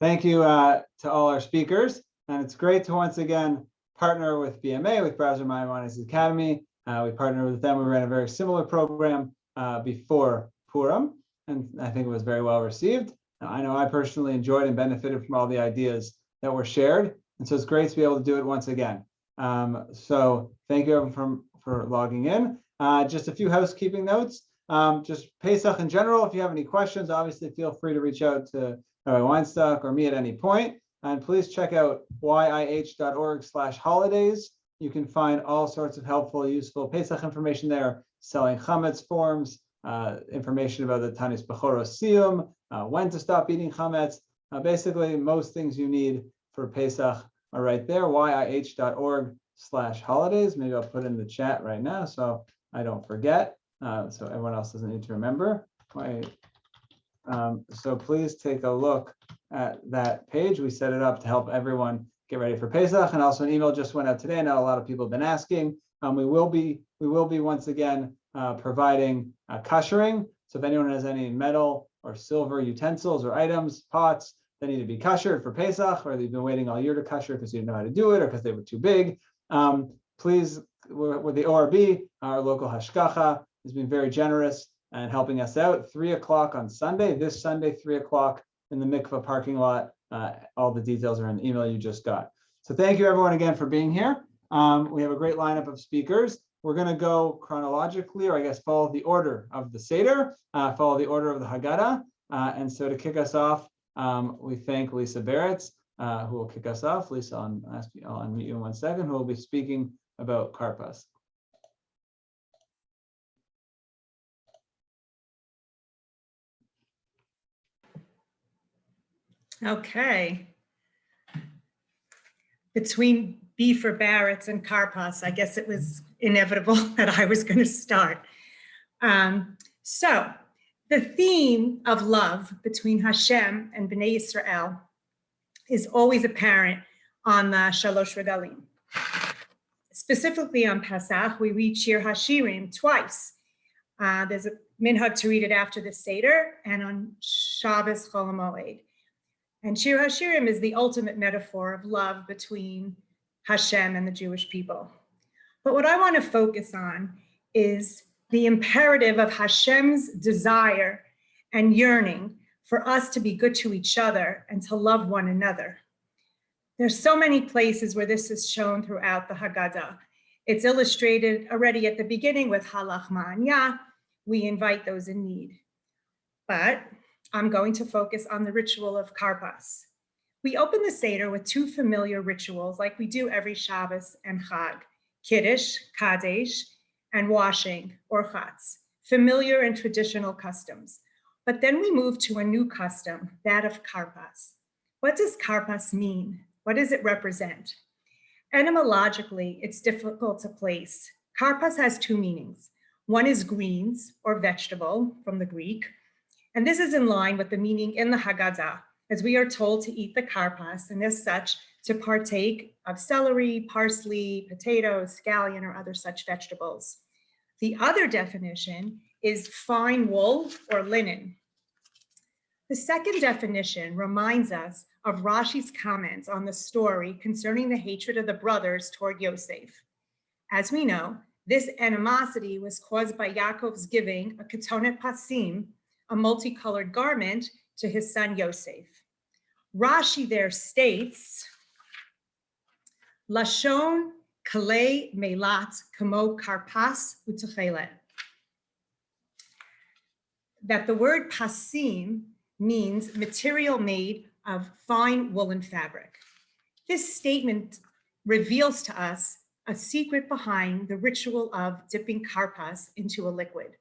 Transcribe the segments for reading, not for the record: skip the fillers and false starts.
thank you to all our speakers. And it's great to once again partner with BMA, with Browser Maimonides Academy. We partnered with them. We ran a very similar program before Purim, and I think it was very well received. I know I personally enjoyed and benefited from all the ideas that were shared. And so it's great to be able to do it once again. So thank you everyone for logging in. Just a few housekeeping notes. Just Pesach in general, if you have any questions, obviously feel free to reach out to Rabbi Weinstock or me at any point. And please check out YIH.org/holidays. You can find all sorts of helpful, useful Pesach information there, selling chametz forms, information about the Tanis Bechoros Siyum, when to stop eating chametz. Basically, most things you need for Pesach are right there, YIH.org/holidays. Maybe I'll put in the chat right now so I don't forget, so everyone else doesn't need to remember. So please take a look at that page. We set it up to help everyone get ready for Pesach, and also an email just went out today. I know a lot of people have been asking. We will be once again providing koshering. So if anyone has any metal or silver utensils or items, pots that need to be koshered for Pesach, or they've been waiting all year to kosher because you didn't know how to do it or because they were too big, please, with the ORB, our local hashgacha has been very generous and helping us out. 3 o'clock on Sunday, this Sunday, 3 o'clock in the mikvah parking lot. All the details are in the email you just got. So thank you everyone again for being here. We have a great lineup of speakers. We're going to go chronologically, or I guess follow the order of the Seder, follow the order of the Haggadah. And so to kick us off, we thank Lisa Baratz, who will kick us off. Lisa, I'll unmute you in 1 second, who will be speaking about karpas. Okay. Between B for Baratz and karpas, I guess it was inevitable that I was going to start. So the theme of love between Hashem and Bnei Yisrael is always apparent on the Shalosh Regalim. Specifically on Pesach, we read Shir HaShirim twice. There's a minhag to read it after the Seder and on Shabbos Chol HaMoed. And Shir HaShirim is the ultimate metaphor of love between Hashem and the Jewish people. But what I want to focus on is the imperative of Hashem's desire and yearning for us to be good to each other and to love one another. There's so many places where this is shown throughout the Haggadah. It's illustrated already at the beginning with Halach Ma'anya. We invite those in need. But I'm going to focus on the ritual of karpas. We open the Seder with 2 familiar rituals like we do every Shabbos and Chag, Kiddush, Kadesh, and washing, or Chatz, familiar and traditional customs. But then we move to a new custom, that of karpas. What does karpas mean? What does it represent? Etymologically, it's difficult to place. Karpas has 2 meanings. One is greens, or vegetable, from the Greek, and this is in line with the meaning in the Haggadah, as we are told to eat the karpas, and as such, to partake of celery, parsley, potatoes, scallion, or other such vegetables. The other definition is fine wool or linen. The second definition reminds us of Rashi's comments on the story concerning the hatred of the brothers toward Yosef. As we know, this animosity was caused by Yaakov's giving a ketonet pasim, a multicolored garment, to his son Yosef. Rashi there states, Lashon kalei melat kamo karpas utechelet, that the word pasim means material made of fine woolen fabric. This statement reveals to us a secret behind the ritual of dipping karpas into a liquid.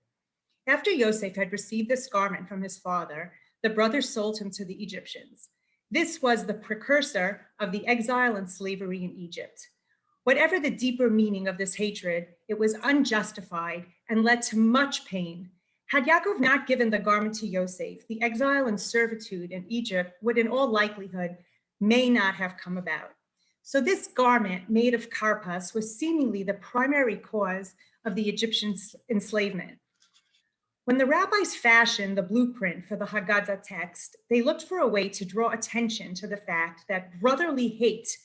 After Yosef had received this garment from his father, the brothers sold him to the Egyptians. This was the precursor of the exile and slavery in Egypt. Whatever the deeper meaning of this hatred, it was unjustified and led to much pain. Had Yaakov not given the garment to Yosef, the exile and servitude in Egypt would in all likelihood may not have come about. So this garment made of karpas was seemingly the primary cause of the Egyptian enslavement. When the rabbis fashioned the blueprint for the Haggadah text, they looked for a way to draw attention to the fact that brotherly hate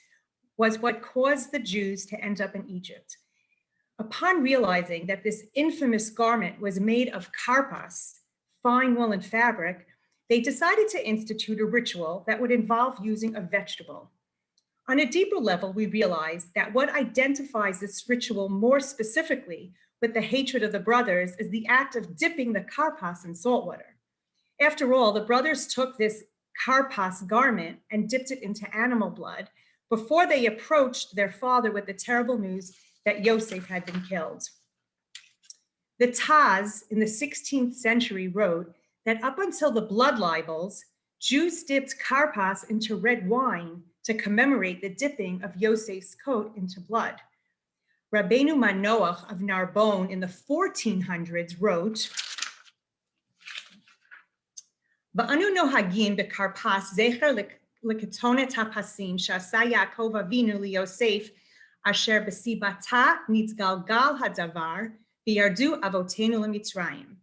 was what caused the Jews to end up in Egypt. Upon realizing that this infamous garment was made of karpas, fine woolen fabric, they decided to institute a ritual that would involve using a vegetable. On a deeper level, we realized that what identifies this ritual more specifically with the hatred of the brothers is the act of dipping the karpas in salt water. After all, the brothers took this karpas garment and dipped it into animal blood before they approached their father with the terrible news that Yosef had been killed. The Taz in the 16th century wrote that up until the blood libels, Jews dipped karpas into red wine to commemorate the dipping of Yosef's coat into blood. Rabbeinu Manoach of Narbonne in the 1400s wrote, "Va'anu nohagim bekarpas zecher leketonet hapasim shasa Yaakov Avinu liYosef asher besibata nitzgalgal hadavar v'yardu avotenu leMitzrayim."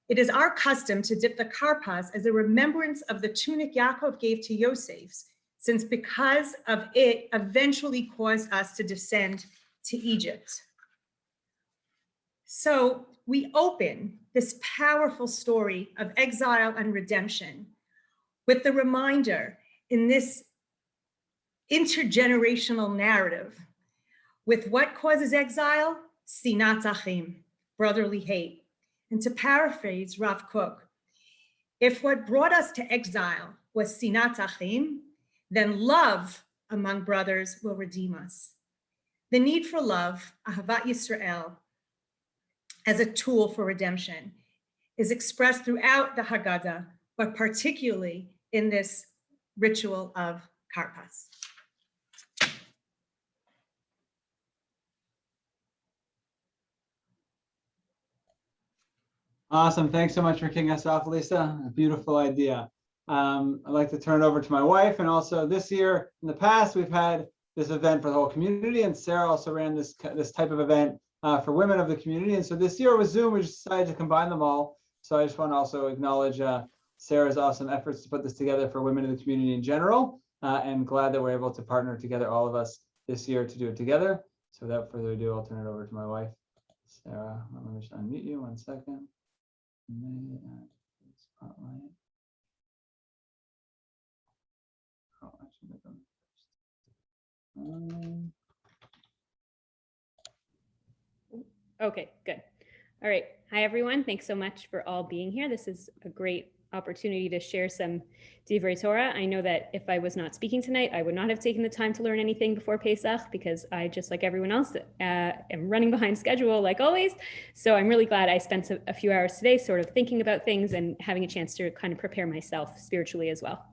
It is our custom to dip the karpas as a remembrance of the tunic Yaakov gave to Yosef, since because of it eventually caused us to descend to Egypt. So we open this powerful story of exile and redemption with the reminder in this intergenerational narrative with what causes exile? Sinat achim, brotherly hate. And to paraphrase Rav Kook, if what brought us to exile was sinat achim, then love among brothers will redeem us. The need for love, Ahavat Yisrael, as a tool for redemption is expressed throughout the Haggadah, but particularly in this ritual of karpas. Awesome. Thanks so much for kicking us off, Lisa. A beautiful idea. I'd like to turn it over to my wife. And also this year, in the past, we've had this event for the whole community, and Sarah also ran this type of event for women of the community. And so this year with Zoom, we just decided to combine them all. So I just want to also acknowledge Sarah's awesome efforts to put this together for women in the community in general, and glad that we're able to partner together, all of us, this year to do it together. So without further ado, I'll turn it over to my wife, Sarah. Let me just unmute you 1 second. Spotlight. Oh, actually, Okay, good. All right. Hi, everyone. Thanks so much for all being here. This is a great opportunity to share some Divrei Torah. I know that if I was not speaking tonight, I would not have taken the time to learn anything before Pesach because I, just like everyone else, am running behind schedule like always. So I'm really glad I spent a few hours today sort of thinking about things and having a chance to kind of prepare myself spiritually as well.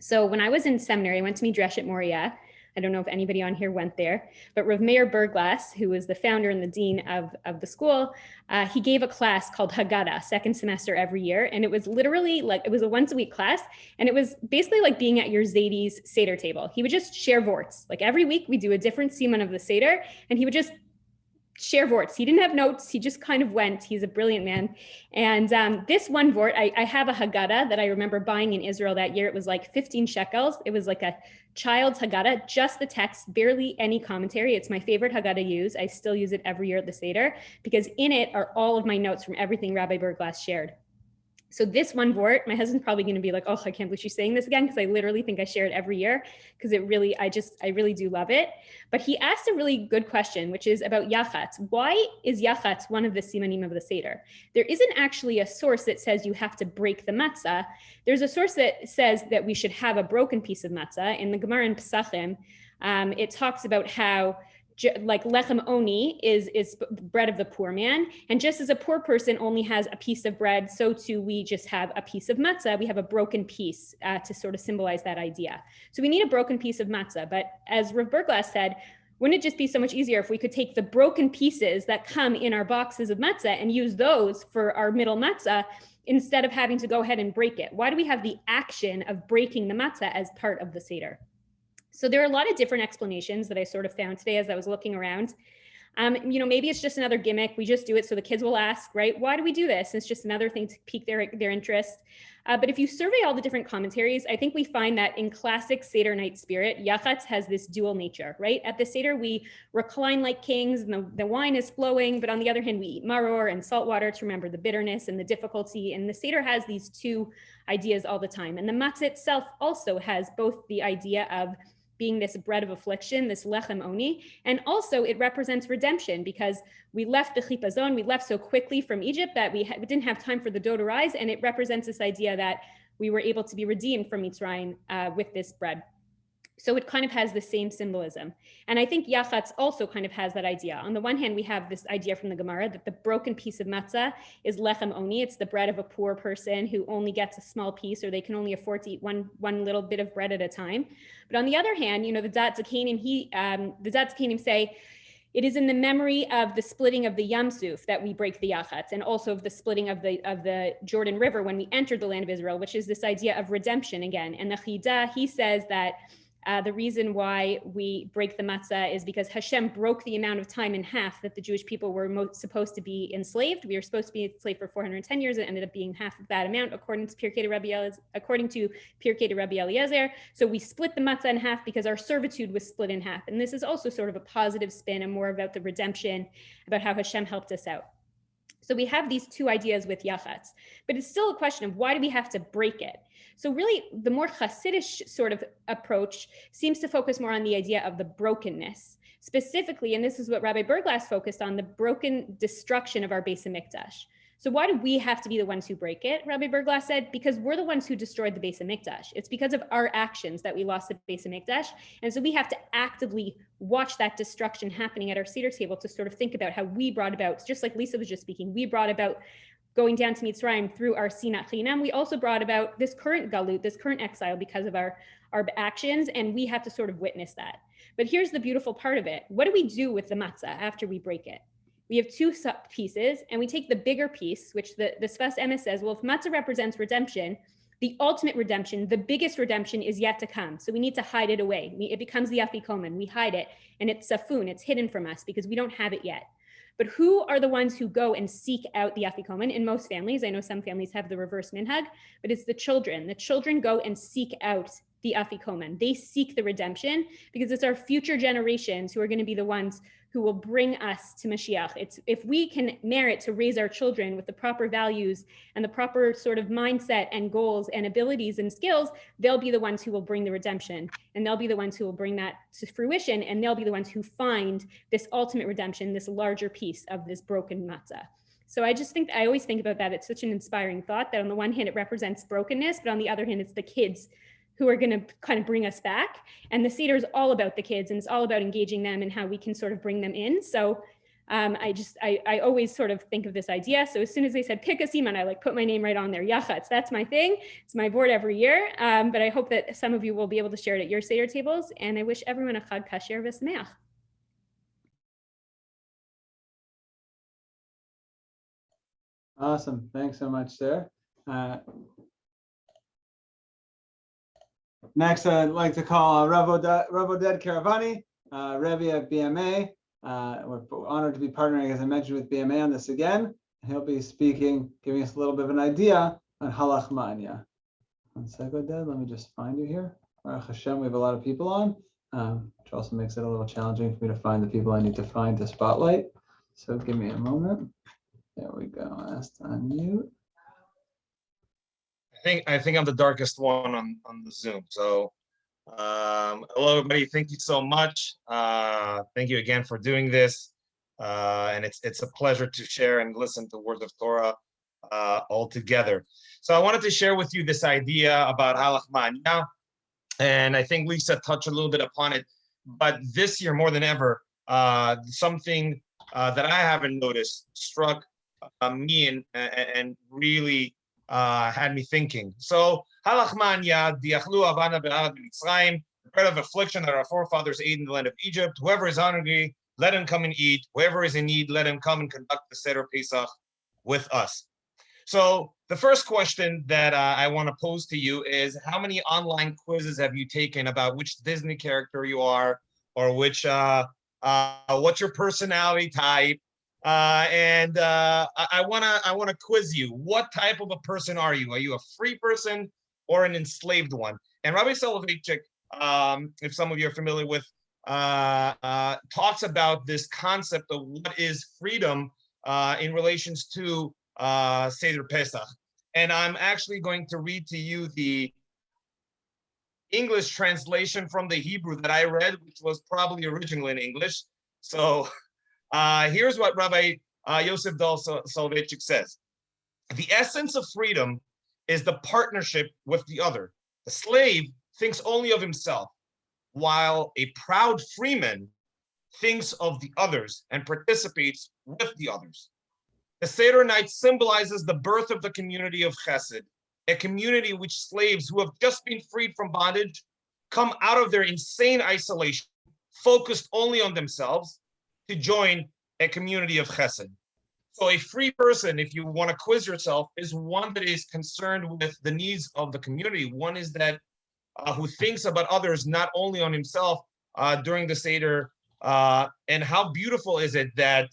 So when I was in seminary, I went to Midreshet Moriah. I don't know if anybody on here went there, but Rav Meir Berglass, who was the founder and the dean of the school, he gave a class called Haggadah, second semester every year. And it was literally like, it was a once a week class. And it was basically like being at your Zadie's Seder table. He would just share vorts. Like every week we do a different siman of the Seder, and he would just share vorts. He didn't have notes. He just kind of went. He's a brilliant man. And this one vort, I have a Haggadah that I remember buying in Israel that year. It was like 15 shekels. It was like a child's Haggadah, just the text, barely any commentary. It's my favorite Haggadah to use. I still use it every year at the Seder because in it are all of my notes from everything Rabbi Berglass shared. So this one vort, my husband's probably going to be like, oh, I can't believe she's saying this again, because I literally think I share it every year because it really, I really do love it. But he asked a really good question, which is about yachatz. Why is yachatz one of the simanim of the Seder? There isn't actually a source that says you have to break the matzah. There's a source that says that we should have a broken piece of matzah. In the Gemara in Pesachim, it talks about how like lechem oni is bread of the poor man. And just as a poor person only has a piece of bread, so too we just have a piece of matzah. We have a broken piece to sort of symbolize that idea. So we need a broken piece of matzah. But as Rav Berglass said, wouldn't it just be so much easier if we could take the broken pieces that come in our boxes of matzah and use those for our middle matzah instead of having to go ahead and break it? Why do we have the action of breaking the matzah as part of the Seder? So there are a lot of different explanations that I sort of found today as I was looking around. Maybe it's just another gimmick. We just do it so the kids will ask, right? Why do we do this? It's just another thing to pique their interest. But if you survey all the different commentaries, I think we find that in classic Seder night spirit, Yachatz has this dual nature, right? At the Seder, we recline like kings and the wine is flowing, but on the other hand, we eat maror and salt water to remember the bitterness and the difficulty. And the Seder has these two ideas all the time. And the matzah itself also has both the idea of being this bread of affliction, this lechem oni, and also it represents redemption because we left the chipazon, we left so quickly from Egypt that we didn't have time for the dough to rise, and it represents this idea that we were able to be redeemed from Mitzrayim with this bread. So it kind of has the same symbolism. And I think Yachatz also kind of has that idea. On the one hand, we have this idea from the Gemara that the broken piece of matzah is lechem oni. It's the bread of a poor person who only gets a small piece, or they can only afford to eat one little bit of bread at a time. But on the other hand, the Dat Zakanim say, it is in the memory of the splitting of the Yam Suf that we break the Yachatz, and also of the splitting of the Jordan River when we entered the land of Israel, which is this idea of redemption again. And the Chida, he says that the reason why we break the matzah is because Hashem broke the amount of time in half that the Jewish people were supposed to be enslaved. We were supposed to be enslaved for 410 years. It ended up being half of that amount, according to Pirkei Rabbi Eliezer. So we split the matzah in half because our servitude was split in half. And this is also sort of a positive spin and more about the redemption, about how Hashem helped us out. So we have these two ideas with Yachatz, but it's still a question of why do we have to break it? So really, the more Hasidic sort of approach seems to focus more on the idea of the brokenness. Specifically, and this is what Rabbi Berglass focused on, the broken destruction of our Beis HaMikdash. So why do we have to be the ones who break it? Rabbi Berglass said, because we're the ones who destroyed the Beis HaMikdash. It's because of our actions that we lost the Beis HaMikdash. And so we have to actively watch that destruction happening at our Seder table to sort of think about how we brought about, just like Lisa was just speaking, we brought about going down to Mitzrayim through our Sinat Chinam. We also brought about this current galut, this current exile because of our actions, and we have to sort of witness that. But here's the beautiful part of it. What do we do with the matzah after we break it? We have two pieces, and we take the bigger piece, which the Sfas Emes says, well, if matzah represents redemption, the ultimate redemption, the biggest redemption is yet to come. So we need to hide it away. It becomes the afikomen. We hide it, and it's safun, it's hidden from us because we don't have it yet. But who are the ones who go and seek out the afikomen? In most families, I know some families have the reverse minhag, but it's the children. The children go and seek out the afikomen. They seek the redemption because it's our future generations who are going to be the ones who will bring us to Mashiach. It's if we can merit to raise our children with the proper values and the proper sort of mindset and goals and abilities and skills, they'll be the ones who will bring the redemption, and they'll be the ones who will bring that to fruition, and they'll be the ones who find this ultimate redemption, this larger piece of this broken matzah. So I always think about that. It's such an inspiring thought that on the one hand, it represents brokenness, but on the other hand, it's the kids who are going to kind of bring us back. And the Seder is all about the kids, and it's all about engaging them and how we can sort of bring them in. So I always sort of think of this idea. So as soon as they said pick a siman, I put my name right on there. Yachatz, that's my thing. It's my board every year. But I hope that some of you will be able to share it at your Seder tables. And I wish everyone a Chag Kasher v'Sameach. Awesome. Thanks so much, Sarah. Next, I'd like to call Rav Oded Karavani, Rebbe at BMA. We're honored to be partnering, as I mentioned, with BMA on this again. He'll be speaking, giving us a little bit of an idea on halach ma'anya. One second, Oded, let me just find you here. Baruch Hashem, we have a lot of people on, which also makes it a little challenging for me to find the people I need to find to spotlight. So give me a moment. There we go. Asked to unmute. I think I'm the darkest one on the Zoom. So hello everybody, thank you so much. Thank you again for doing this. And it's a pleasure to share and listen to words of Torah all together. So I wanted to share with you this idea about halach ma'anya, and I think Lisa touched a little bit upon it. But this year more than ever, something that I haven't noticed struck me and really had me thinking. So, halach ma'anya, diachlu avana be'arad b'Mitzrayim, the bread of affliction that our forefathers ate in the land of Egypt. Whoever is hungry, let him come and eat. Whoever is in need, let him come and conduct the Seder Pesach with us. So, the first question that I want to pose to you is, how many online quizzes have you taken about which Disney character you are, or which what's your personality type, and I wanna quiz you. What type of a person are you? Are you a free person or an enslaved one? And Rabbi Soloveitchik, if some of you are familiar with, talks about this concept of what is freedom in relations to Seder Pesach. And I'm actually going to read to you the English translation from the Hebrew that I read, which was probably original in English. So here's what Rabbi Yosef Soloveitchik says. The essence of freedom is the partnership with the other. The slave thinks only of himself, while a proud freeman thinks of the others and participates with the others. The Seder night symbolizes the birth of the community of Chesed, a community which slaves who have just been freed from bondage come out of their insane isolation, focused only on themselves, to join a community of Chesed. So a free person, if you want to quiz yourself, is one that is concerned with the needs of the community. One is that who thinks about others, not only on himself during the Seder. And how beautiful is it that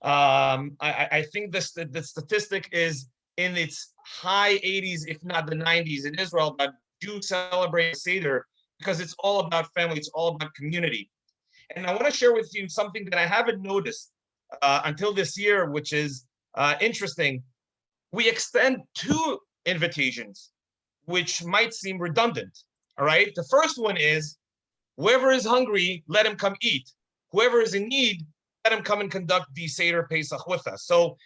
I think the statistic is in its high 80s, if not the 90s in Israel, that Jews celebrate Seder because it's all about family, it's all about community. And I want to share with you something that I haven't noticed until this year, which is interesting. We extend two invitations, which might seem redundant, all right? The first one is, whoever is hungry, let him come eat. Whoever is in need, let him come and conduct the Seder Pesach with us. So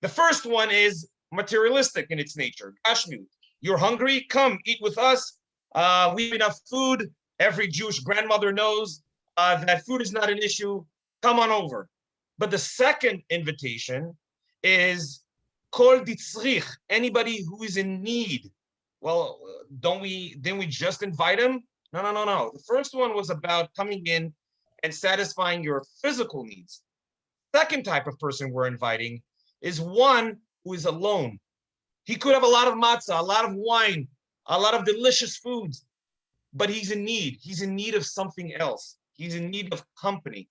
the first one is materialistic in its nature. Gashmiut. You're hungry? Come eat with us. We have enough food. Every Jewish grandmother knows that food is not an issue. Come on over. But the second invitation is kol ditzrich, anybody who is in need. Well, didn't we just invite him? No. The first one was about coming in and satisfying your physical needs. Second type of person we're inviting is one who is alone. He could have a lot of matzah, a lot of wine, a lot of delicious foods, but he's in need. He's in need of something else. He's in need of company.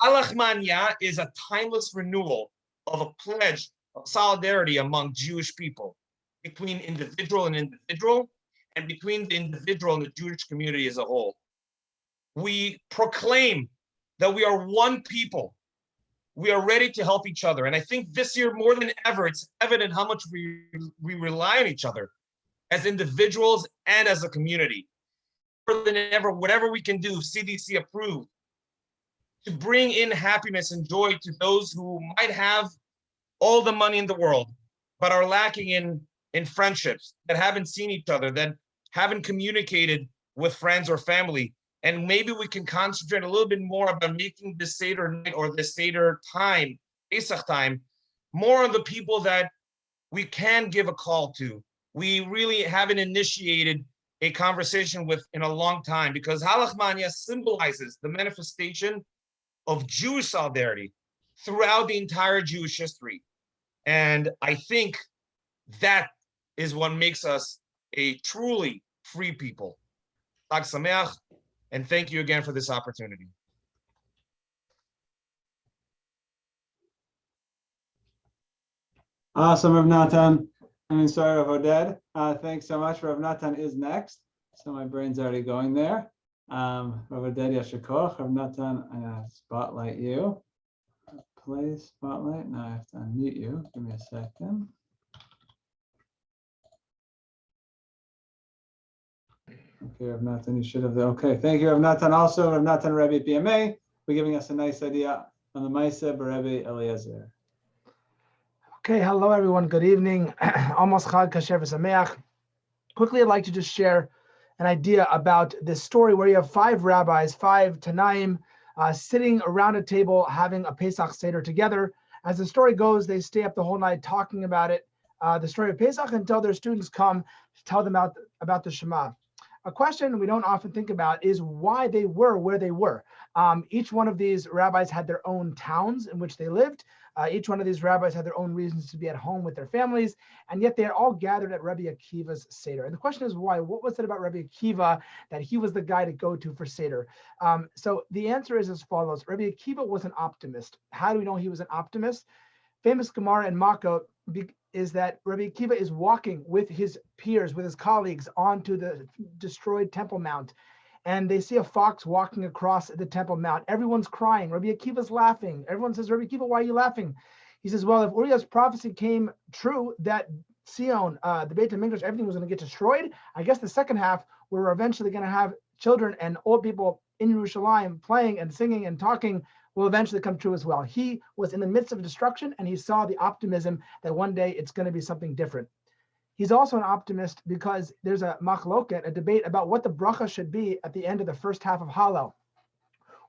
Halachmanya is a timeless renewal of a pledge of solidarity among Jewish people, between individual and individual, and between the individual and the Jewish community as a whole. We proclaim that we are one people. We are ready to help each other. And I think this year, more than ever, it's evident how much we rely on each other as individuals and as a community. More than ever, whatever we can do, CDC approved, to bring in happiness and joy to those who might have all the money in the world, but are lacking in friendships, that haven't seen each other, that haven't communicated with friends or family. And maybe we can concentrate a little bit more about making this Seder night or this Seder time, Pesach time, more on the people that we can give a call to. We really haven't initiated a conversation with in a long time, because Halachmanya symbolizes the manifestation of Jewish solidarity throughout the entire Jewish history. And I think that is what makes us a truly free people. Chag Sameach, and thank you again for this opportunity. Awesome, Rav Natan. Sorry, Rav Oded. Thanks so much. Rav Natan is next. So my brain's already going there. Rav Oded Yashikoch. Rav Natan, I'm gonna spotlight you. Play spotlight. Now I have to unmute you. Give me a second. Okay, Rav Natan, you should have. Okay, thank you, Rav Natan. Also, Rav Natan, Rabbi BMA, for giving us a nice idea on the Maaseh B'Rebbe Eliezer. Okay, hello everyone. Good evening. Almost Chag Kasher V'Sameach. Quickly, I'd like to just share an idea about this story where you have 5 rabbis, 5 Tanaim, sitting around a table having a Pesach Seder together. As the story goes, they stay up the whole night talking about it, the story of Pesach, until their students come to tell them about the Shema. A question we don't often think about is why they were where they were. Each one of these rabbis had their own towns in which they lived. Each one of these rabbis had their own reasons to be at home with their families, and yet they are all gathered at Rabbi Akiva's Seder. And the question is why? What was it about Rabbi Akiva that he was the guy to go to for Seder? So the answer is as follows. Rabbi Akiva was an optimist. How do we know he was an optimist? Famous Gemara in Makkah is that Rabbi Akiva is walking with his peers, with his colleagues onto the destroyed Temple Mount. And they see a fox walking across the Temple Mount. Everyone's crying. Rabbi Akiva's laughing. Everyone says, Rabbi Akiva, why are you laughing? He says, well, if Uriah's prophecy came true that Sion, the Beit HaMikdash, everything was going to get destroyed, I guess the second half, we're eventually going to have children and old people in Yerushalayim playing and singing and talking will eventually come true as well. He was in the midst of destruction and he saw the optimism that one day it's going to be something different. He's also an optimist because there's a machloket, a debate about what the bracha should be at the end of the first half of Hallel.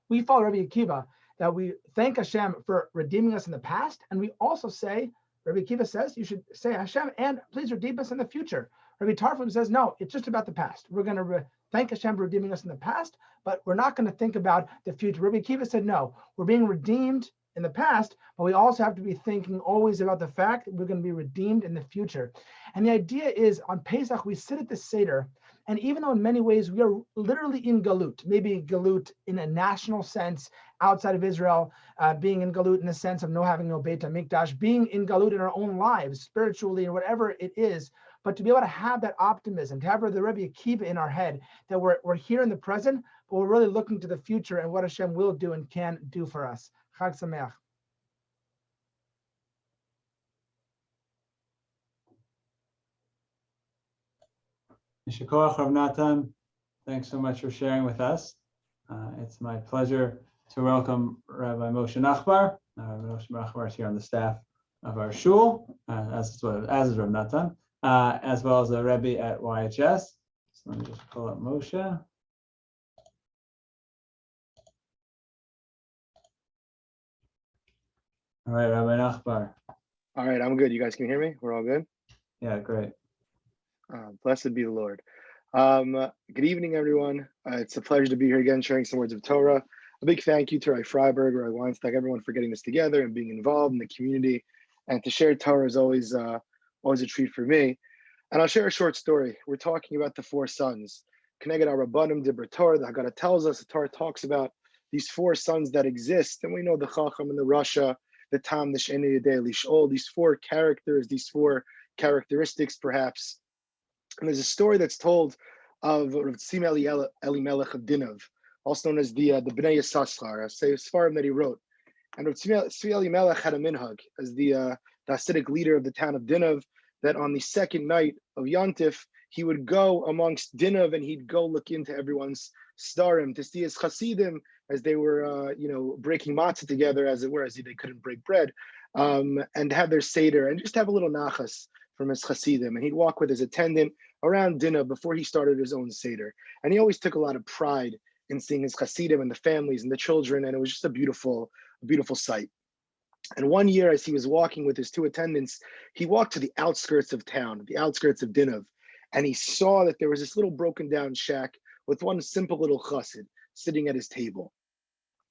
We follow Rabbi Akiva that we thank Hashem for redeeming us in the past, and we also say, Rabbi Akiva says, you should say Hashem and please redeem us in the future. Rabbi Tarfon says, no, it's just about the past. We're going to thank Hashem for redeeming us in the past, but we're not going to think about the future. Rabbi Akiva said, no, we're being redeemed in the past, but we also have to be thinking always about the fact that we're going to be redeemed in the future. And the idea is on Pesach, we sit at the Seder, and even though in many ways we are literally in Galut, maybe Galut in a national sense outside of Israel, being in Galut in the sense of having no Beit HaMikdash, being in Galut in our own lives, spiritually, or whatever it is, but to be able to have that optimism, to have the Rabbi Akiva in our head, that we're here in the present, but we're really looking to the future and what Hashem will do and can do for us. Chag Sameach. Yishakoach, Rav Natan, thanks so much for sharing with us. It's my pleasure to welcome Rabbi Moshe Nachbar. Rabbi Moshe Nachbar is here on the staff of our shul, as is Rav Natan, as well as a Rebbe at YHS. So let me just pull up Moshe. All right, Rabbi Nachbar. All right, I'm good. You guys can hear me? We're all good? Yeah, great. Blessed be the Lord. Good evening, everyone. It's a pleasure to be here again, sharing some words of Torah. A big thank you to Rav Frieberg, Rav Weinstock, everyone for getting this together and being involved in the community. And to share Torah is always a treat for me. And I'll share a short story. We're talking about the four sons. Keneged Rabbanim Divrei Torah. The Haggadah tells us, the Torah talks about these four sons that exist. And we know the Chacham and the Rasha, the Tam, the Sheni, the Lishol, these four characters, these four characteristics, perhaps. And there's a story that's told of Rav Tzvi Elimelech of Dinov, also known as the Bnei Yissaschar, a Sfarim that he wrote. And Rav Tzvi Elimelech had a minhag as the Hasidic leader of the town of Dinov, that on the second night of Yontif, he would go amongst Dinov and he'd go look into everyone's starim to see his Hasidim as they were, breaking matzah together, as it were, as they couldn't break bread, and have their seder and just have a little nachas from his Hasidim. And he'd walk with his attendant around dinner before he started his own seder. And he always took a lot of pride in seeing his Hasidim and the families and the children, and it was just a beautiful sight. And one year, as he was walking with his two attendants, he walked to the outskirts of town, the outskirts of Dinov, and he saw that there was this little broken down shack with one simple little chassid sitting at his table.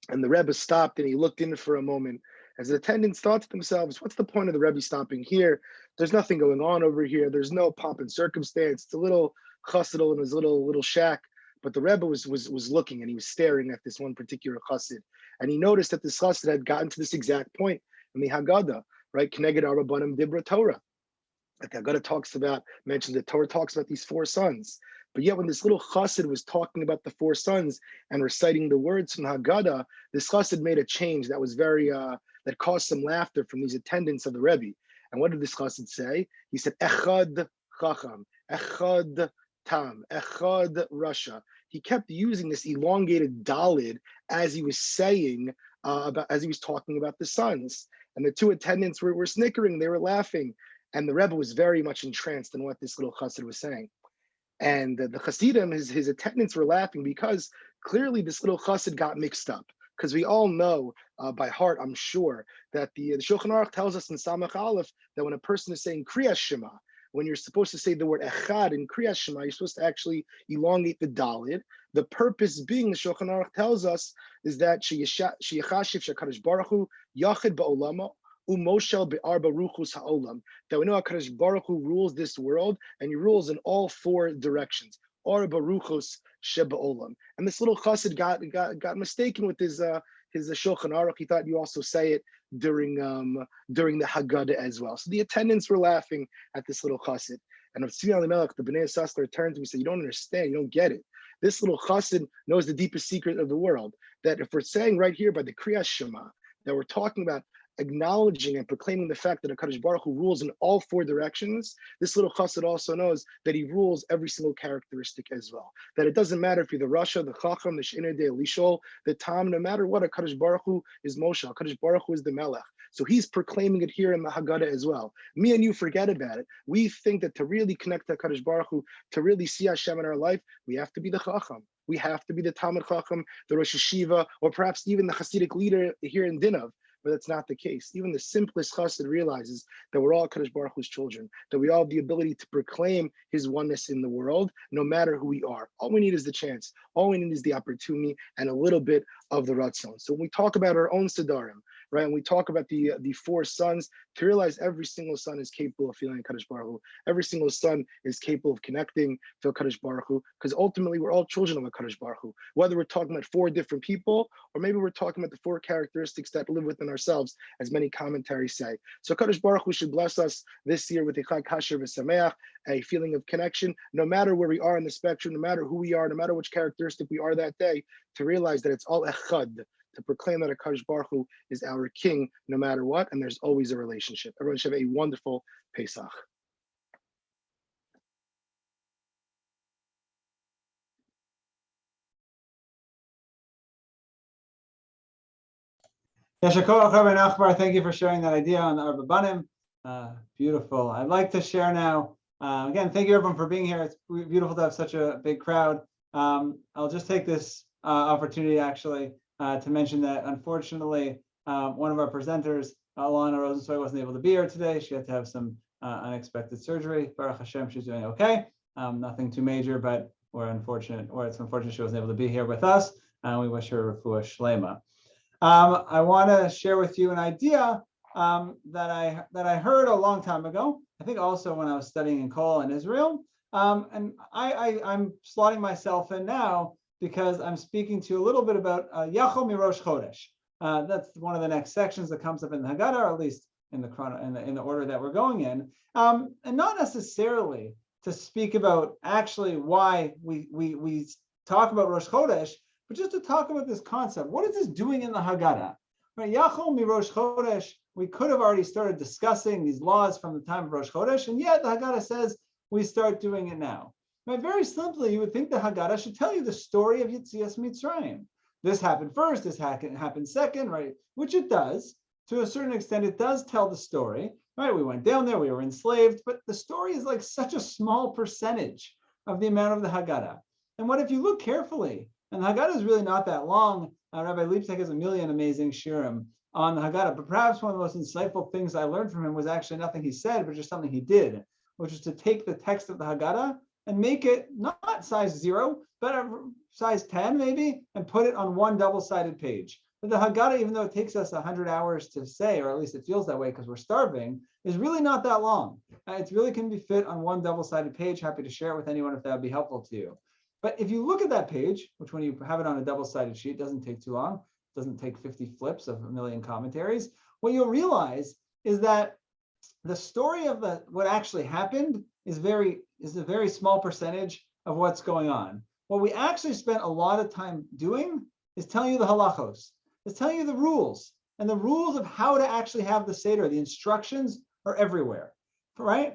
And the Rebbe stopped and he looked in for a moment as the attendants thought to themselves, what's the point of the Rebbe stopping here? There's nothing going on over here. There's no pomp and circumstance. It's a little chassid in his little shack. But the Rebbe was looking and he was staring at this one particular chassid. And he noticed that this chassid had gotten to this exact point in the Haggadah, right? Keneged Rabbanim Divrei Torah. Like the Haggadah mentions that Torah talks about these four sons. But yet when this little chassid was talking about the four sons and reciting the words from the Haggadah, this chassid made a change that was that caused some laughter from these attendants of the Rebbe. And what did this chassid say? He said, Echad Chacham, Echad Tam, Echad Rasha. He kept using this elongated dalid as he was saying, as he was talking about the sons. And the two attendants were snickering, they were laughing. And the Rebbe was very much entranced in what this little chassid was saying. And the Hasidim, his attendants were laughing because clearly this little chassid got mixed up. Because we all know by heart, I'm sure, that the Shulchan Aruch tells us in Samach Aleph that when a person is saying Kriyas Shema, when you're supposed to say the word Echad in Kriyas Shema, you're supposed to actually elongate the Dalid. The purpose being, the Shulchan Aruch tells us, is that Sheyachashiv Shekadosh Baruch Hu Yachid Ba'olamo Umoshel be'arba ruchus ha'olam, that we know HaKadosh Baruch Hu rules this world, and he rules in all four directions. Arba ruchus sheba'olam. And this little chassid got mistaken with his Shulchan Aruch. He thought you also say it during the Haggadah as well. So the attendants were laughing at this little chassid. And Tzvi Elimelech, the Bnei Yissaschar, turned to him and said, "You don't understand. You don't get it. This little chassid knows the deepest secret of the world. That if we're saying right here by the Kriyas Shema that we're talking about acknowledging and proclaiming the fact that HaKadosh Baruch Hu rules in all four directions, this little chassid also knows that he rules every single characteristic as well. That it doesn't matter if you're the Rasha, the Chacham, the She'inei de Lishol, the Tam, no matter what, HaKadosh Baruch Hu is Moshe, HaKadosh Baruch Hu is the Melech. So he's proclaiming it here in the Haggadah as well. Me and you forget about it. We think that to really connect to HaKadosh Baruch Hu, to really see Hashem in our life, we have to be the Chacham. We have to be the Talmid Chacham, the Rosh Hashiva, or perhaps even the Hasidic leader here in Dinav. But that's not the case. Even the simplest chassid realizes that we're all Kadosh Baruch Hu's children, that we all have the ability to proclaim his oneness in the world, no matter who we are. All we need is the chance. All we need is the opportunity and a little bit of the ratzon. So when we talk about our own Siddharim, right, and we talk about the four sons, to realize every single son is capable of feeling Kadosh Baruch Hu. Every single son is capable of connecting to Kadosh Baruch Hu, because ultimately we're all children of Kadosh Baruch Hu. Whether we're talking about four different people, or maybe we're talking about the four characteristics that live within ourselves, as many commentaries say. So Kadosh Baruch Hu should bless us this year with a Chag Kasher v'Sameach, a feeling of connection, no matter where we are in the spectrum, no matter who we are, no matter which characteristic we are that day, to realize that it's all echad, to proclaim that HaKadosh Baruch Hu is our king no matter what, and there's always a relationship. Everyone should have a wonderful Pesach. Nachbar, thank you for sharing that idea on the Arba Banim. Beautiful. I'd like to share now. Again, thank you everyone for being here. It's beautiful to have such a big crowd. I'll just take this opportunity actually to mention that unfortunately one of our presenters, Alana Rosenstoy, wasn't able to be here today. She had to have some unexpected surgery. Baruch Hashem, she's doing okay. Nothing too major, but it's unfortunate she wasn't able to be here with us. We wish her refuah shlema. I want to share with you an idea that I heard a long time ago. I think also when I was studying in Kol in Israel, and I'm slotting myself in now because I'm speaking to you a little bit about Yachol Mirosh Chodesh. That's one of the next sections that comes up in the Haggadah, or at least in the order that we're going in, and not necessarily to speak about actually why we talk about Rosh Chodesh, but just to talk about this concept. What is this doing in the Haggadah? Right, Yachol Mirosh Chodesh. We could have already started discussing these laws from the time of Rosh Chodesh, and yet the Haggadah says we start doing it now. Right, very simply, you would think the Haggadah should tell you the story of Yetzias Mitzrayim. This happened first, this happened second, right? Which it does. To a certain extent, it does tell the story, right? We went down there, we were enslaved, but the story is like such a small percentage of the amount of the Haggadah. And what if you look carefully, and the Haggadah is really not that long. Rabbi Liebstek has a million amazing shirim on the Haggadah, but perhaps one of the most insightful things I learned from him was actually nothing he said, but just something he did, which is to take the text of the Haggadah and make it not size 0, but size 10 maybe, and put it on one double-sided page. But the Haggadah, even though it takes us 100 hours to say, or at least it feels that way because we're starving, is really not that long. It really can be fit on one double-sided page. Happy to share it with anyone if that would be helpful to you. But if you look at that page, which when you have it on a double-sided sheet, doesn't take too long, doesn't take 50 flips of a million commentaries, what you'll realize is that the story of what actually happened is a very small percentage of what's going on. What we actually spent a lot of time doing is telling you the halachos, is telling you the rules, and the rules of how to actually have the Seder. The instructions are everywhere, right?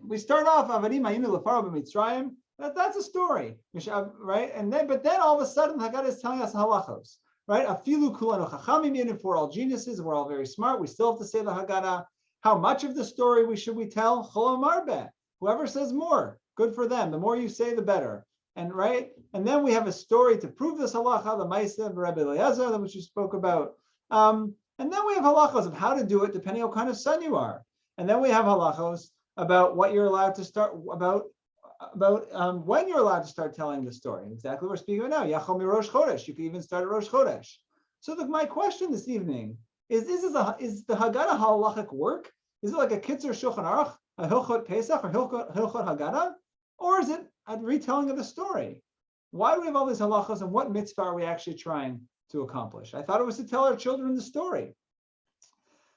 We start off, Avadim Hayinu Lefaro b'Mitzrayim. That's a story, right? But then all of a sudden, the Haggadah is telling us halachos, right? Afilu kulanu chachamim, even if we're all geniuses, we're all very smart, we still have to say the Haggadah. How much of the story should we tell? Chol marbeh. Whoever says more, good for them. The more you say, the better. And right, and then we have a story to prove this halacha, the Ma'aseh of Rabbi Eliezer, which you spoke about. And then we have halachos of how to do it, depending on what kind of son you are. And then we have halachos about what you're allowed to start about when you're allowed to start telling the story. Exactly what we're speaking about now. Yachol Mirosh Chodesh. You can even start at Rosh Chodesh. So my question this evening is the Haggadah halachic work? Is it like a Kitzur Shulchan Aruch, a Hilchot Pesach or Hilchot Haggadah? Or is it a retelling of the story? Why do we have all these halachos, and what mitzvah are we actually trying to accomplish? I thought it was to tell our children the story.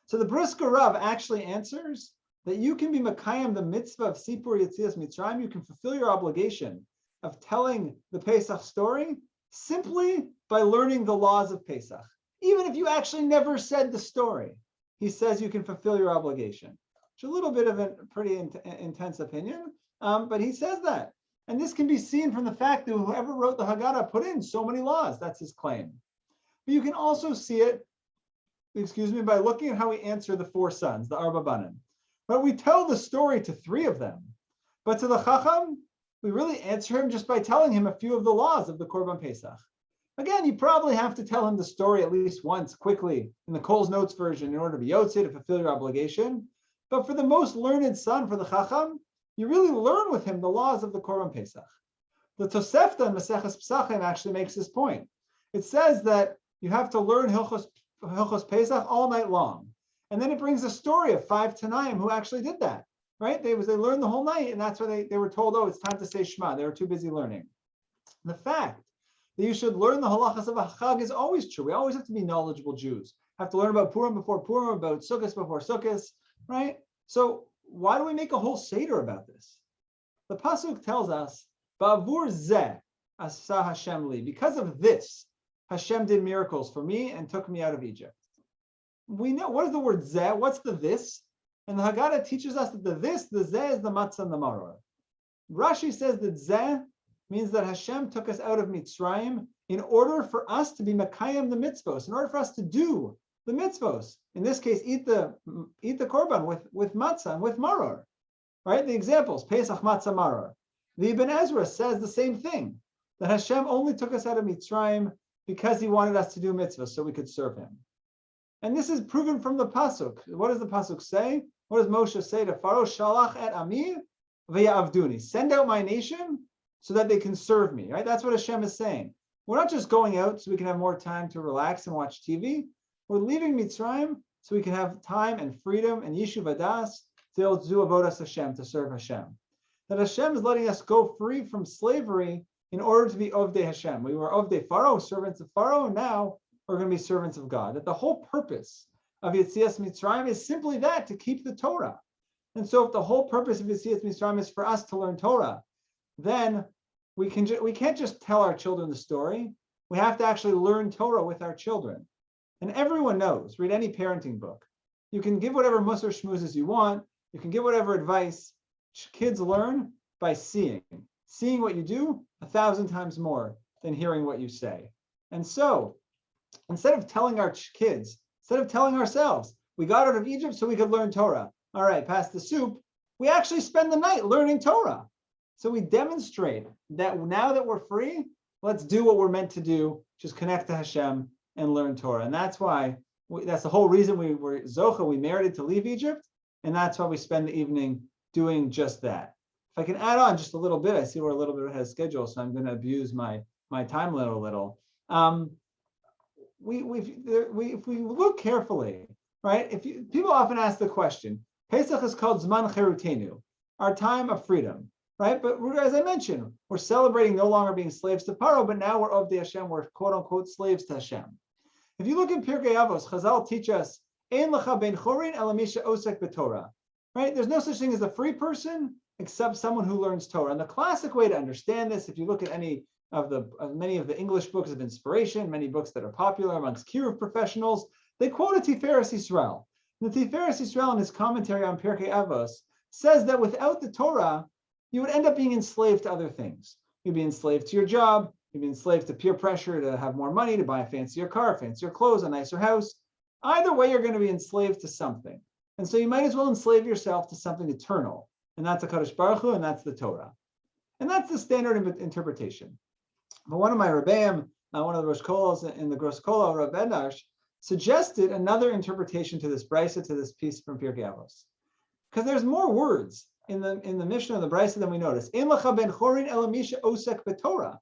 So the Brisker Rav actually answers that you can be Makayim, the mitzvah of Sipur Yetzias Mitzrayim, you can fulfill your obligation of telling the Pesach story simply by learning the laws of Pesach. Even if you actually never said the story, he says you can fulfill your obligation. It's a little bit of a pretty intense opinion, but he says that. And this can be seen from the fact that whoever wrote the Haggadah put in so many laws. That's his claim. But you can also see it, by looking at how we answer the 4 sons, the Arba Banim. But we tell the story to 3 of them. But to the Chacham, we really answer him just by telling him a few of the laws of the Korban Pesach. Again, you probably have to tell him the story at least once quickly in the Cole's Notes version in order to be Yotzei, to fulfill your obligation. But for the most learned son, for the Chacham, you really learn with him the laws of the Korban Pesach. The Tosefta in Maseches Pesachim actually makes this point. It says that you have to learn Hilchos Pesach all night long. And then it brings a story of 5 Tanaim who actually did that, right? They learned the whole night, and that's why they were told, oh, it's time to say Shema. They were too busy learning. The fact that you should learn the halachas of a Chag is always true. We always have to be knowledgeable Jews. Have to learn about Purim before Purim, about Sukkot before Sukkot, right? So why do we make a whole Seder about this? The Pasuk tells us, Ba'avur zeh asa Hashem li. Because of this, Hashem did miracles for me and took me out of Egypt. We know, what is the word zeh? What's the this? And the Haggadah teaches us that the zeh is the matzah and the maror. Rashi says that zeh means that Hashem took us out of Mitzrayim in order for us to be Makayim the mitzvos, in order for us to do the mitzvos. In this case, eat the korban with matzah and with maror, right? The examples, Pesach, matzah, maror. The Ibn Ezra says the same thing, that Hashem only took us out of Mitzrayim because he wanted us to do mitzvahs so we could serve him. And this is proven from the Pasuk. What does the Pasuk say? What does Moshe say to Pharaoh? Shalach et ami v'ya'avduni. Send out my nation so that they can serve me, right? That's what Hashem is saying. We're not just going out so we can have more time to relax and watch TV. We're leaving Mitzrayim so we can have time and freedom and Yishuv Adas to be able to do avodas Hashem, to serve Hashem. That Hashem is letting us go free from slavery in order to be Ovdei Hashem. We were Ovdei Pharaoh, servants of Pharaoh, and now we're going to be servants of God. That the whole purpose of Yetzias Mitzrayim is simply that, to keep the Torah. And so if the whole purpose of Yetzias Mitzrayim is for us to learn Torah, then we can't just tell our children the story. We have to actually learn Torah with our children. And everyone knows, read any parenting book. You can give whatever musar shmoozes you want. You can give whatever advice. Kids learn by seeing what you do 1,000 times more than hearing what you say. And so instead of telling our kids, instead of telling ourselves, we got out of Egypt so we could learn Torah. All right, pass the soup. We actually spend the night learning Torah. So we demonstrate that now that we're free, let's do what we're meant to do, just connect to Hashem and learn Torah. And that's why, that's the whole reason we were Zocha, we merited to leave Egypt. And that's why we spend the evening doing just that. If I can add on just a little bit, I see we're a little bit ahead of schedule, so I'm going to abuse my time limit a little. If we look carefully, right? People often ask the question, Pesach is called Zman Cherutenu, our time of freedom, right? But as I mentioned, we're celebrating no longer being slaves to Paro, but now we're Ovdei Hashem, we're quote unquote slaves to Hashem. If you look in Pirkei Avos, Chazal teach us, Ein lecha ben chorin ela misha osek b'Torah, right? There's no such thing as a free person except someone who learns Torah. And the classic way to understand this, if you look at many of the English books of inspiration, many books that are popular amongst kiruv professionals, they quote a Tiferes Yisrael. The Tiferes Yisrael in his commentary on Pirkei Avos says that without the Torah, you would end up being enslaved to other things. You'd be enslaved to your job, you'd be enslaved to peer pressure to have more money, to buy a fancier car, fancier clothes, a nicer house. Either way, you're going to be enslaved to something. And so you might as well enslave yourself to something eternal. And that's HaKadosh Baruch Hu, and that's the Torah. And that's the standard interpretation. But one of my Rebbeim, one of the Rosh Kolos in the Gros Kolo, Rav Bendash, suggested another interpretation to this brisa, to this piece from Pirkei Avos. Because there's more words in the Mishnah of the brisa than we notice. Ein lecha ben chorin ela misha osek b'Torah.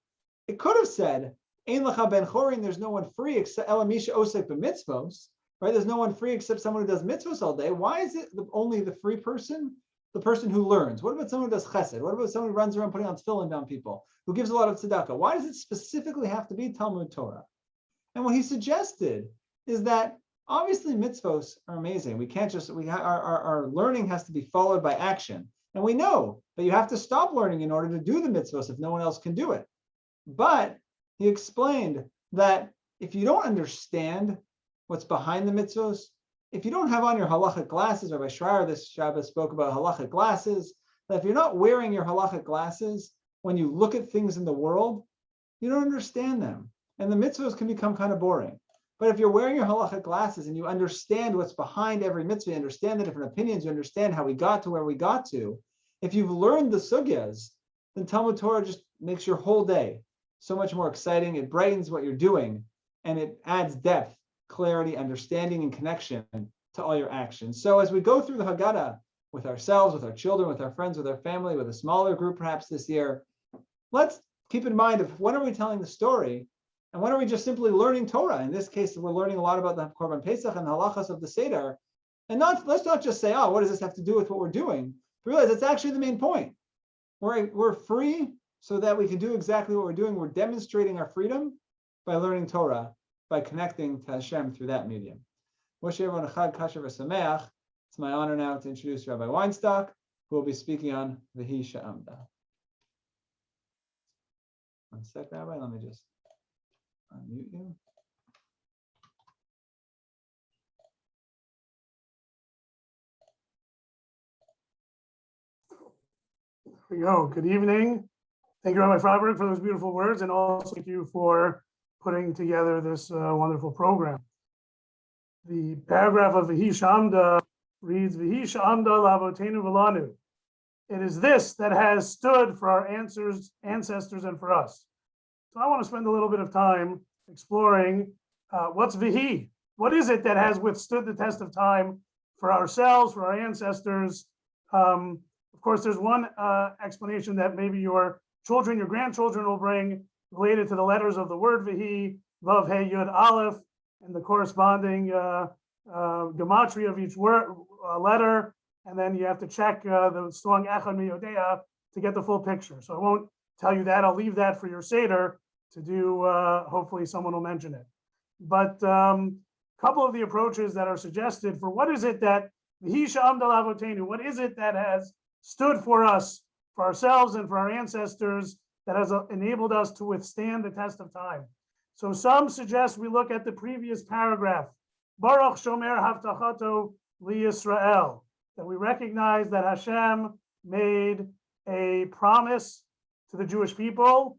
It could have said, Ein lecha ben chorin, there's no one free except ela misha osek b'mitzvos. right? There's no one free except someone who does mitzvahs all day. Why is it only the free person? The person who learns. What about someone who does chesed? What about someone who runs around putting on tefillin down people, who gives a lot of tzedakah? Why does it specifically have to be Talmud Torah? And what he suggested is that obviously mitzvos are amazing. We can't just, our learning has to be followed by action. And we know that you have to stop learning in order to do the mitzvos if no one else can do it. But he explained that if you don't understand what's behind the mitzvos, if you don't have on your halachic glasses, Rabbi Schreier this Shabbos spoke about halachic glasses, that if you're not wearing your halachic glasses, when you look at things in the world, you don't understand them. And the mitzvahs can become kind of boring. But if you're wearing your halachic glasses and you understand what's behind every mitzvah, you understand the different opinions, you understand how we got to where we got to, if you've learned the sugyas, then Talmud Torah just makes your whole day so much more exciting. It brightens what you're doing, and it adds depth, clarity, understanding, and connection to all your actions. So as we go through the Haggadah with ourselves, with our children, with our friends, with our family, with a smaller group perhaps this year, let's keep in mind of when are we telling the story and when are we just simply learning Torah? In this case, we're learning a lot about the Korban Pesach and the halachas of the Seder. And let's not just say, oh, what does this have to do with what we're doing? Realize it's actually the main point. We're free so that we can do exactly what we're doing. We're demonstrating our freedom by learning Torah, by connecting to Hashem through that medium. It's my honor now to introduce Rabbi Weinstock, who will be speaking on YIH and BMA. One sec, Rabbi, let me just unmute you. There we go. Good evening. Thank you, Rabbi Frieberg, for those beautiful words, and also thank you for putting together this wonderful program. The paragraph of YIH and BMA reads, YIH and BMA lavotenu v'lanu. It is this that has stood for our ancestors and for us. So I want to spend a little bit of time exploring what's YIH. What is it that has withstood the test of time for ourselves, for our ancestors? Of course, there's one explanation that maybe your children, your grandchildren will bring related to the letters of the word YIH, Vav, He, Yud, Aleph, and the corresponding gematria of each word letter. And then you have to check the song Echad Miyodea to get the full picture. So I won't tell you that. I'll leave that for your Seder to do. Hopefully someone will mention it. But a couple of the approaches that are suggested for what is it that YIH and BMA lavotenu, what is it that has stood for us, for ourselves and for our ancestors, that has enabled us to withstand the test of time. So some suggest we look at the previous paragraph, Baruch Shomer Havtachato LiYisrael, that we recognize that Hashem made a promise to the Jewish people,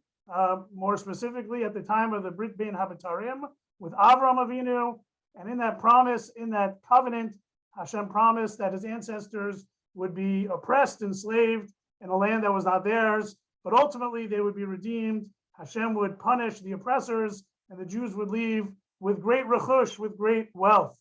more specifically at the time of the Brit Bein Habitarim with Avram Avinu, and in that promise, in that covenant, Hashem promised that his ancestors would be oppressed, enslaved in a land that was not theirs, but ultimately they would be redeemed. Hashem would punish the oppressors, and the Jews would leave with great rechush, with great wealth.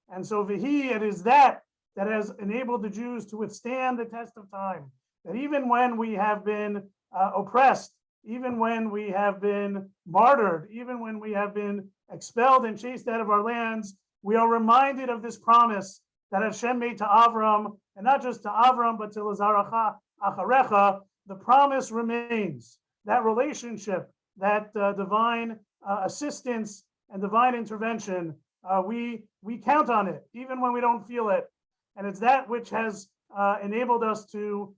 And so YIH, it is that has enabled the Jews to withstand the test of time. That even when we have been oppressed, even when we have been martyred, even when we have been expelled and chased out of our lands, we are reminded of this promise that Hashem made to Avram, and not just to Avram, but to Lazaracha Acharecha. The promise remains. That relationship, that divine assistance and divine intervention, we count on it, even when we don't feel it. And it's that which has enabled us to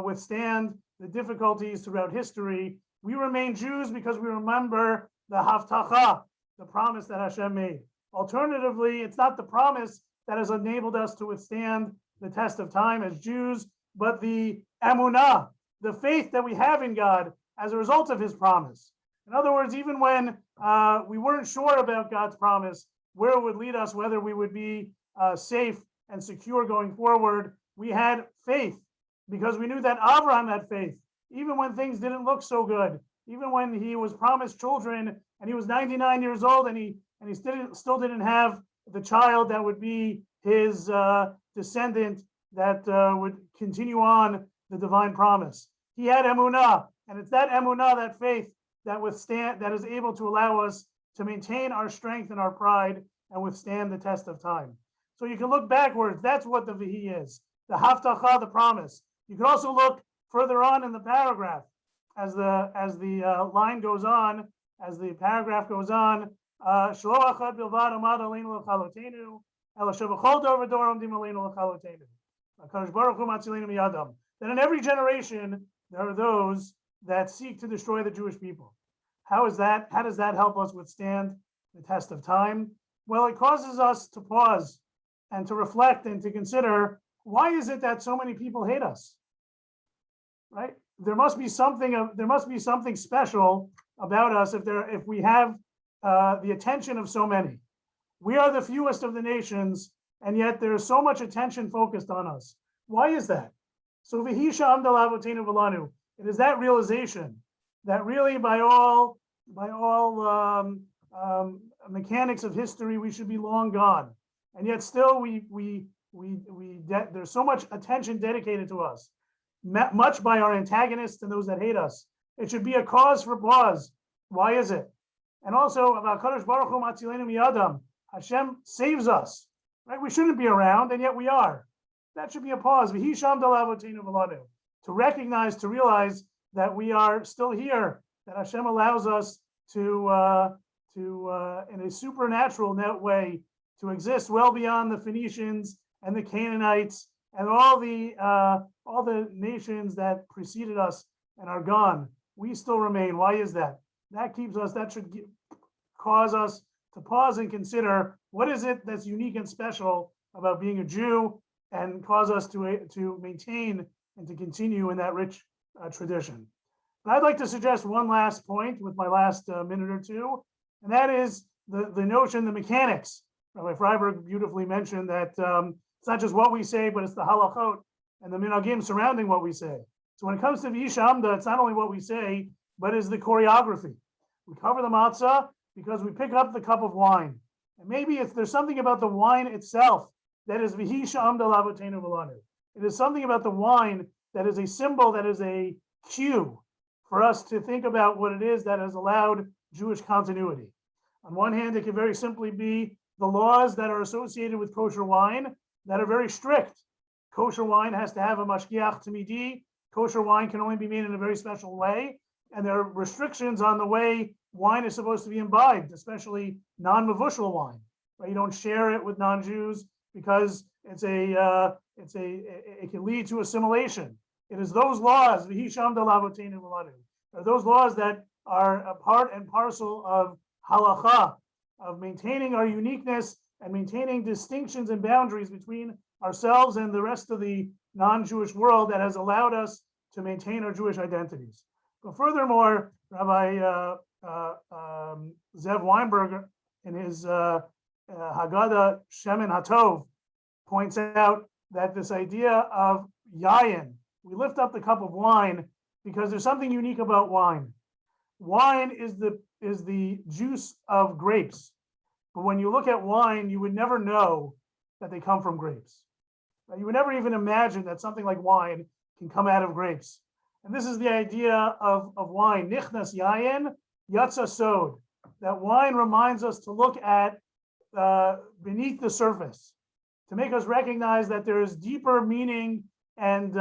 withstand the difficulties throughout history. We remain Jews because we remember the Havtacha, the promise that Hashem made. Alternatively, it's not the promise that has enabled us to withstand the test of time as Jews, but the emunah, the faith that we have in God as a result of his promise. In other words, even when we weren't sure about God's promise, where it would lead us, whether we would be safe and secure going forward, we had faith because we knew that Abraham had faith, even when things didn't look so good, even when he was promised children and he was 99 years old and he still didn't have the child that would be his descendant that would continue on the divine promise. He had emunah, and it's that emunah, that faith, that is able to allow us to maintain our strength and our pride and withstand the test of time. So you can look backwards. That's what the Vihi is. The Haftacha, the promise. You can also look further on in the paragraph as the line goes on, as the paragraph goes on. Then in every generation, there are those that seek to destroy the Jewish people. How is that? How does that help us withstand the test of time? Well, it causes us to pause and to reflect and to consider, why is it that so many people hate us? Right? There must be something special about us if we have the attention of so many. We are the fewest of the nations, and yet there's so much attention focused on us. Why is that? So it is that realization that really by all mechanics of history, we should be long gone, and yet still there's so much attention dedicated to us, much by our antagonists and those that hate us. It should be a cause for pause. Why is it? And also about Kadosh Baruch Hu Matzilenu Miyadam, Hashem saves us. Right? We shouldn't be around, and yet we are. That should be a pause. To recognize, to realize that we are still here, that Hashem allows us to in a supernatural way, to exist well beyond the Phoenicians and the Canaanites and all the nations that preceded us and are gone. We still remain. Why is that? That should cause us to pause and consider, what is it that's unique and special about being a Jew, and cause us to maintain and to continue in that rich tradition. But I'd like to suggest one last point with my last minute or two, and that is the notion, the mechanics. Rabbi Frieberg beautifully mentioned that it's not just what we say, but it's the halachot and the minhagim surrounding what we say. So when it comes to V'yishamda, it's not only what we say, but it's the choreography. We cover the matzah because we pick up the cup of wine. And maybe there's something about the wine itself that is V'hi Sha'amda Lavotenu V'lanu. It is something about the wine that is a symbol, that is a cue for us to think about what it is that has allowed Jewish continuity. On one hand, it can very simply be the laws that are associated with kosher wine that are very strict. Kosher wine has to have a mashgiach tamidi. Kosher wine can only be made in a very special way. And there are restrictions on the way wine is supposed to be imbibed, especially non-mevushal wine. Right? You don't share it with non-Jews because it can lead to assimilation. It is those laws, are those laws that are a part and parcel of halacha, of maintaining our uniqueness and maintaining distinctions and boundaries between ourselves and the rest of the non-Jewish world, that has allowed us to maintain our Jewish identities. But furthermore, Rabbi Zev Weinberg, in his Haggadah Shemen Hatov, points out that this idea of yayin, we lift up the cup of wine because there's something unique about wine. Wine is the juice of grapes. But when you look at wine, you would never know that they come from grapes. You would never even imagine that something like wine can come out of grapes. And this is the idea of wine. Nichnas yayin, yatsa sod. That wine reminds us to look at beneath the surface, to make us recognize that there is deeper meaning and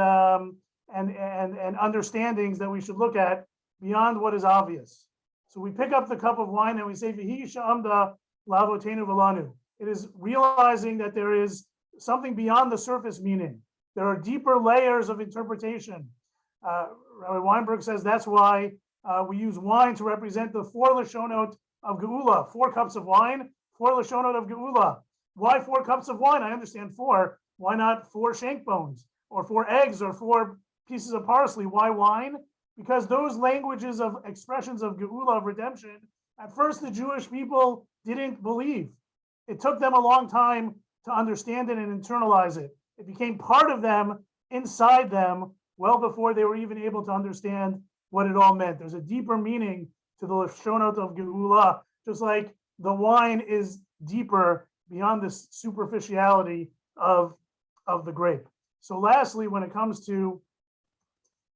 understandings that we should look at beyond what is obvious. So we pick up the cup of wine and we say, V'hi sha'amda lavotenu v'lanu. It is realizing that there is something beyond the surface meaning. There are deeper layers of interpretation. Rabbi Weinberg says that's why we use wine to represent the 4 lashonot of Geula, 4 cups of wine, 4 lashonot of Geula. Why 4 cups of wine? I understand 4. Why not 4 shank bones or 4 eggs or 4 pieces of parsley? Why wine? Because those languages of expressions of Geula, of redemption, at first the Jewish people didn't believe. It took them a long time to understand it and internalize it. It became part of them, inside them, well before they were even able to understand what it all meant. There's a deeper meaning to the lashonot of Geula, just like the wine is deeper beyond the superficiality of the grape. So lastly, when it comes to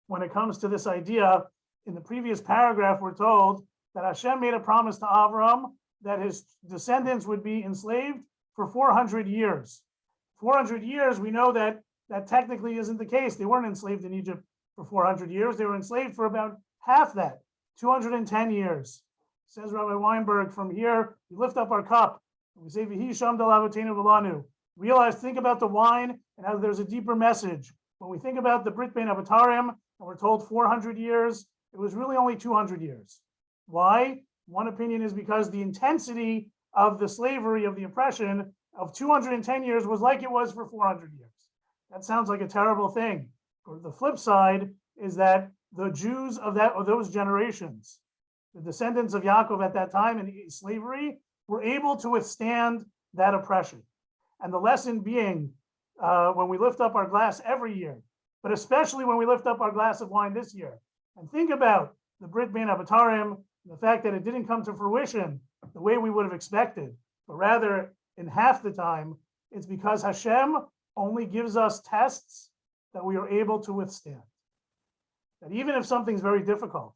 this idea, in the previous paragraph, we're told that Hashem made a promise to Avram that his descendants would be enslaved for 400 years. 400 years, we know that that technically isn't the case. They weren't enslaved in Egypt for 400 years. They were enslaved for about half that, 210 years. Says Rabbi Weinberg, from here, we lift up our cup and we say, V'hi sham dal avotenu v'lanu. Realize, think about the wine and how there's a deeper message. When we think about the Brit Bein Abatarim, and we're told 400 years, it was really only 200 years. Why? One opinion is because the intensity of the slavery, of the oppression of 210 years was like it was for 400 years. That sounds like a terrible thing. Or the flip side is that the Jews of those generations, the descendants of Yaakov at that time in slavery, were able to withstand that oppression. And the lesson being, when we lift up our glass every year, but especially when we lift up our glass of wine this year, and think about the Brit Bein Abatarim, the fact that it didn't come to fruition the way we would have expected, but rather in half the time, it's because Hashem only gives us tests that we are able to withstand. That even if something's very difficult,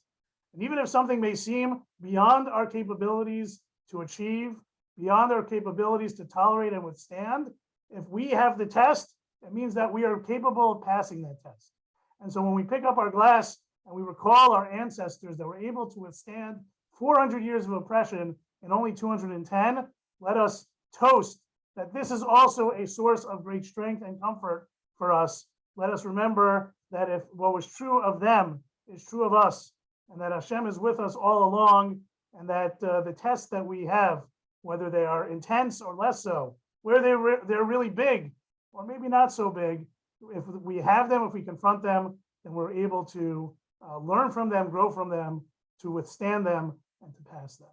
and even if something may seem beyond our capabilities to achieve, beyond our capabilities to tolerate and withstand, if we have the test, it means that we are capable of passing that test. And so when we pick up our glass and we recall our ancestors that were able to withstand 400 years of oppression in only 210, let us toast that this is also a source of great strength and comfort for us. Let us remember that if what was true of them is true of us, and that Hashem is with us all along, and that the tests that we have, whether they are intense or less so, where they're really big, or maybe not so big, if we have them, if we confront them, then we're able to learn from them, grow from them, to withstand them, and to pass them.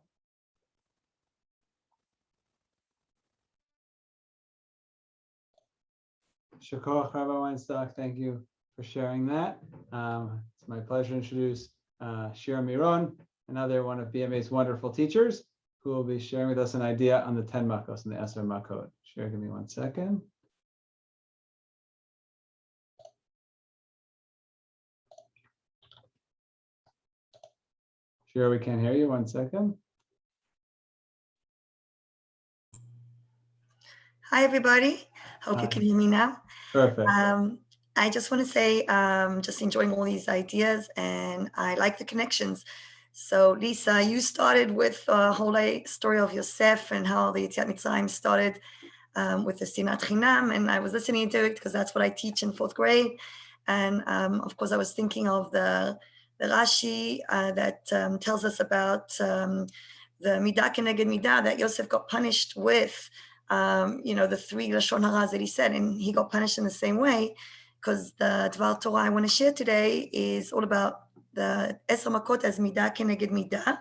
Shakoch, Rabbi Weinstock, thank you for sharing that. It's my pleasure to introduce Shira Miron, another one of BMA's wonderful teachers, who will be sharing with us an idea on the 10 makos and the Eser makot. Shira, give me 1 second. Shira, we can't hear you. 1 second. Hi, everybody. Hope you can hear me now. Perfect. I just want to say, just enjoying all these ideas, and I like the connections. So, Lisa, you started with the whole story of Yosef and how the Yetziat Mitzrayim started with the Sinat Chinam, and I was listening to it because that's what I teach in 4th grade. And of course, I was thinking of the Rashi that tells us about the Midah Keneged Midah, that Yosef got punished with. The 3 Lashon Hara that he said, and he got punished in the same way, because the Divrei Torah I want to share today is all about the Eser Makot as Midah Keneged Midah.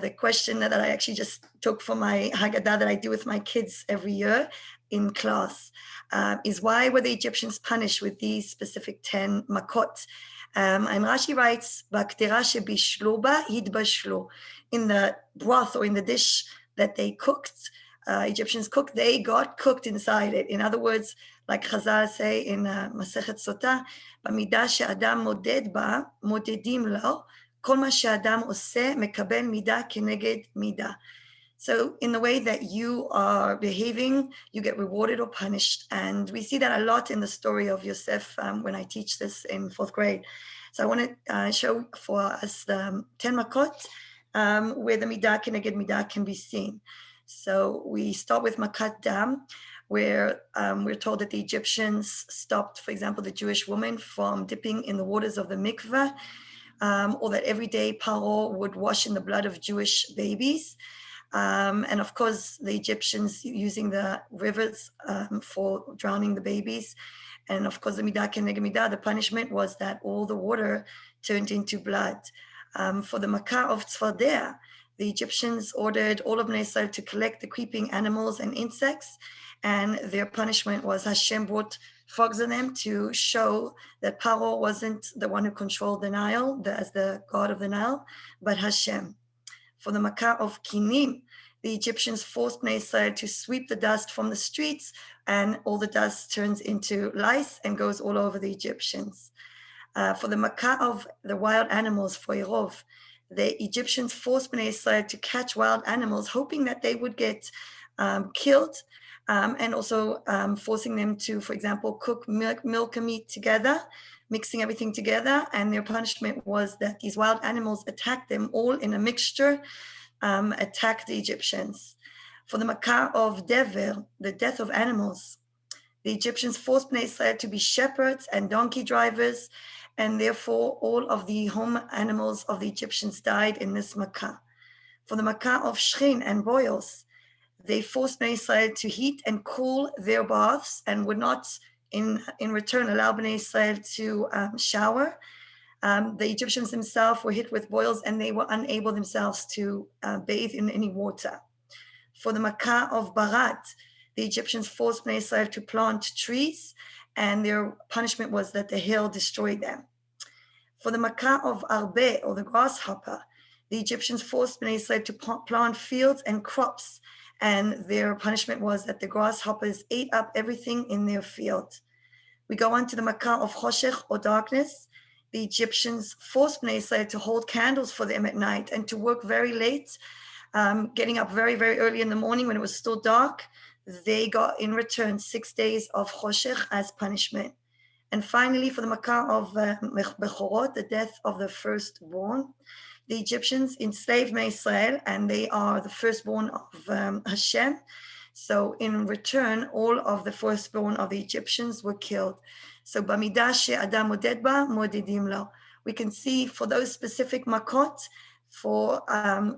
The question that I actually just took from my Haggadah that I do with my kids every year in class is, why were the Egyptians punished with these specific 10 Makot? And Rashi writes, in the broth or in the dish that they cooked, Egyptians cooked, they got cooked inside it. In other words, like Chazal say in Masechet Sotah, b'midah she'adam moded ba, modedim lo, kol ma she'adam oseh mekabel midah keneged midah. So in the way that you are behaving, you get rewarded or punished. And we see that a lot in the story of Yosef when I teach this in 4th grade. So I want to show for us the 10 makot where the midah keneged midah can be seen. So we start with Makat Dam, where we're told that the Egyptians stopped, for example, the Jewish woman from dipping in the waters of the mikveh, or that every day Paro would wash in the blood of Jewish babies. And of course, the Egyptians using the rivers for drowning the babies. And of course, the Midah Keneged Midah, the punishment was that all the water turned into blood. For the Makkah of Tzfardeh, the Egyptians ordered all of Bnei Israel to collect the creeping animals and insects, and their punishment was Hashem brought frogs on them to show that Paro wasn't the one who controlled the Nile, as the god of the Nile, but Hashem. For the Makkah of Kinim, the Egyptians forced Bnei Israel to sweep the dust from the streets, and all the dust turns into lice and goes all over the Egyptians. For the Makkah of the wild animals, for Erov, the Egyptians forced Bnei Israel to catch wild animals, hoping that they would get killed, and also forcing them to, for example, cook milk and meat together, mixing everything together. And their punishment was that these wild animals attacked them all in a mixture, attacked the Egyptians. For the Makkah of Dever, the death of animals, the Egyptians forced Bnei Israel to be shepherds and donkey drivers, and therefore all of the home animals of the Egyptians died in this Makkah. For the Makkah of Shrin and boils, they forced Bnei Israel to heat and cool their baths and would not in return allow Bnei Israel to shower. The Egyptians themselves were hit with boils and they were unable themselves to bathe in any water. For the Makkah of Baratz, the Egyptians forced Bnei Israel to plant trees, and their punishment was that the hail destroyed them. For the Makkah of Arbe, or the grasshopper, the Egyptians forced Bnei Israel to plant fields and crops, and their punishment was that the grasshoppers ate up everything in their field. We go on to the Makkah of Choshech, or darkness. The Egyptians forced Bnei Israel to hold candles for them at night and to work very late, getting up very, very early in the morning when it was still dark. They got in return 6 days of Choshech as punishment. And finally, for the Makkah of Bechorot, the death of the firstborn, the Egyptians enslaved Bnei Israel, and they are the firstborn of Hashem. So in return, all of the firstborn of the Egyptians were killed. So bamidah she'adam moded ba, modidim lo. We can see for those specific makot, for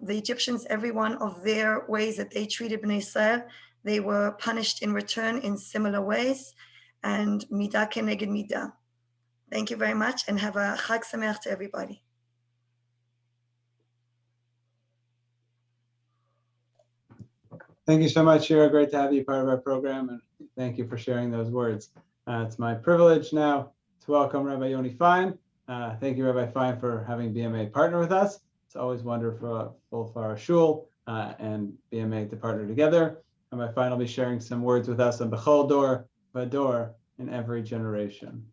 the Egyptians, every one of their ways that they treated Bnei Israel, they were punished in return in similar ways, and midah keneged midah. Thank you very much, and have a Chag Sameach to everybody. Thank you so much, Shira. Great to have you part of our program, and thank you for sharing those words. It's my privilege now to welcome Rabbi Yoni Fein. Thank you, Rabbi Fein, for having BMA partner with us. It's always wonderful for our shul and BMA to partner together. Rabbi Fein will be sharing some words with us on Bechol Dor, Vador, in every generation.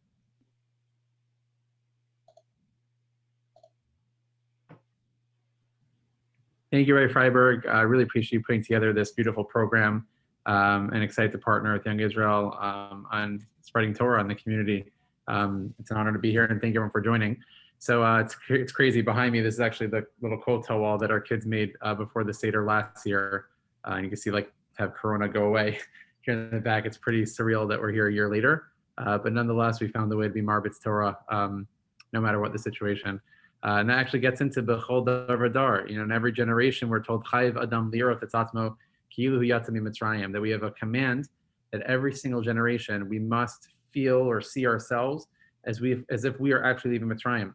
Thank you, Ray Frieberg. I really appreciate you putting together this beautiful program, and excited to partner with Young Israel on spreading Torah in the community. It's an honor to be here, and thank you everyone for joining. So it's crazy. Behind me, this is actually the little kotel wall that our kids made before the Seder last year. And you can see, like, have Corona go away. Here in the back, it's pretty surreal that we're here a year later. But nonetheless, we found a way to be Marbitz Torah, no matter what the situation. And that actually gets into Bechol Dar Vadar. You know, in every generation, we're told Chayiv Adam Lirot Etzatmo Ki'ilu Yatzah Mitzrayim, that we have a command that every single generation we must feel or see ourselves as if we are actually leaving Mitzrayim.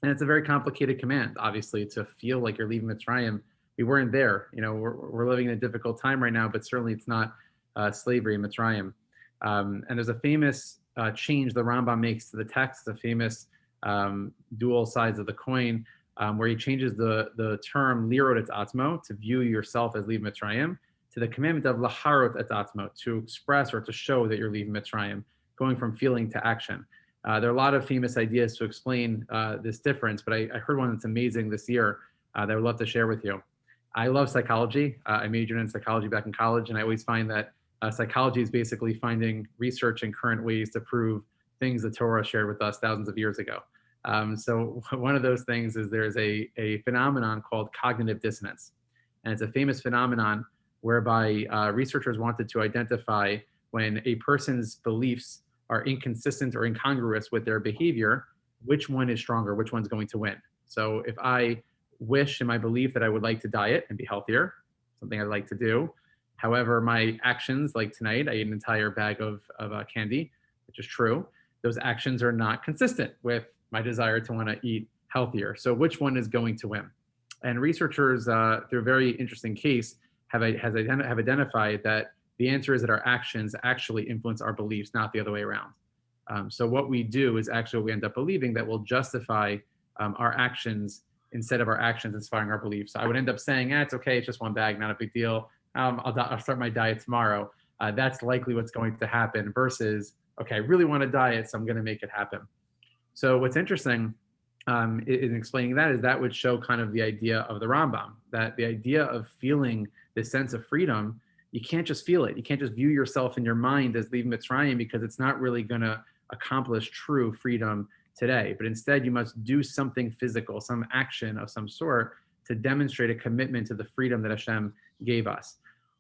And it's a very complicated command, obviously, to feel like you're leaving Mitzrayim. We weren't there. You know, we're living in a difficult time right now, but certainly it's not slavery in Mitzrayim. And there's a famous change the Rambam makes to the text, the famous dual sides of the coin, where he changes the term lirot et atzmo, to view yourself as leaving Mitzrayim, to the commandment of laharot et atzmo, to express or to show that you're leaving Mitzrayim, going from feeling to action. There are a lot of famous ideas to explain this difference, but I heard one that's amazing this year that I would love to share with you. I love psychology. I majored in psychology back in college, and I always find that psychology is basically finding research and current ways to prove things the Torah shared with us thousands of years ago. So one of those things is there's a phenomenon called cognitive dissonance. And it's a famous phenomenon whereby researchers wanted to identify when a person's beliefs are inconsistent or incongruous with their behavior, which one is stronger, which one's going to win. So if I wish in my belief that I would like to diet and be healthier, something I'd like to do. However, my actions, like tonight, I ate an entire bag of candy, which is true. Those actions are not consistent with my desire to want to eat healthier. So which one is going to win? And researchers, through a very interesting case, have identified that the answer is that our actions actually influence our beliefs, not the other way around. So what we do is actually what we end up believing, that will justify our actions instead of our actions inspiring our beliefs. So I would end up saying, it's okay, it's just one bag, not a big deal. I'll start my diet tomorrow. That's likely what's going to happen versus, okay, I really want to diet, so I'm going to make it happen. So what's interesting in explaining that is that would show kind of the idea of the Rambam, that the idea of feeling this sense of freedom, you can't just feel it. You can't just view yourself in your mind as leaving Mitzrayim, because it's not really going to accomplish true freedom today. But instead, you must do something physical, some action of some sort to demonstrate a commitment to the freedom that Hashem gave us.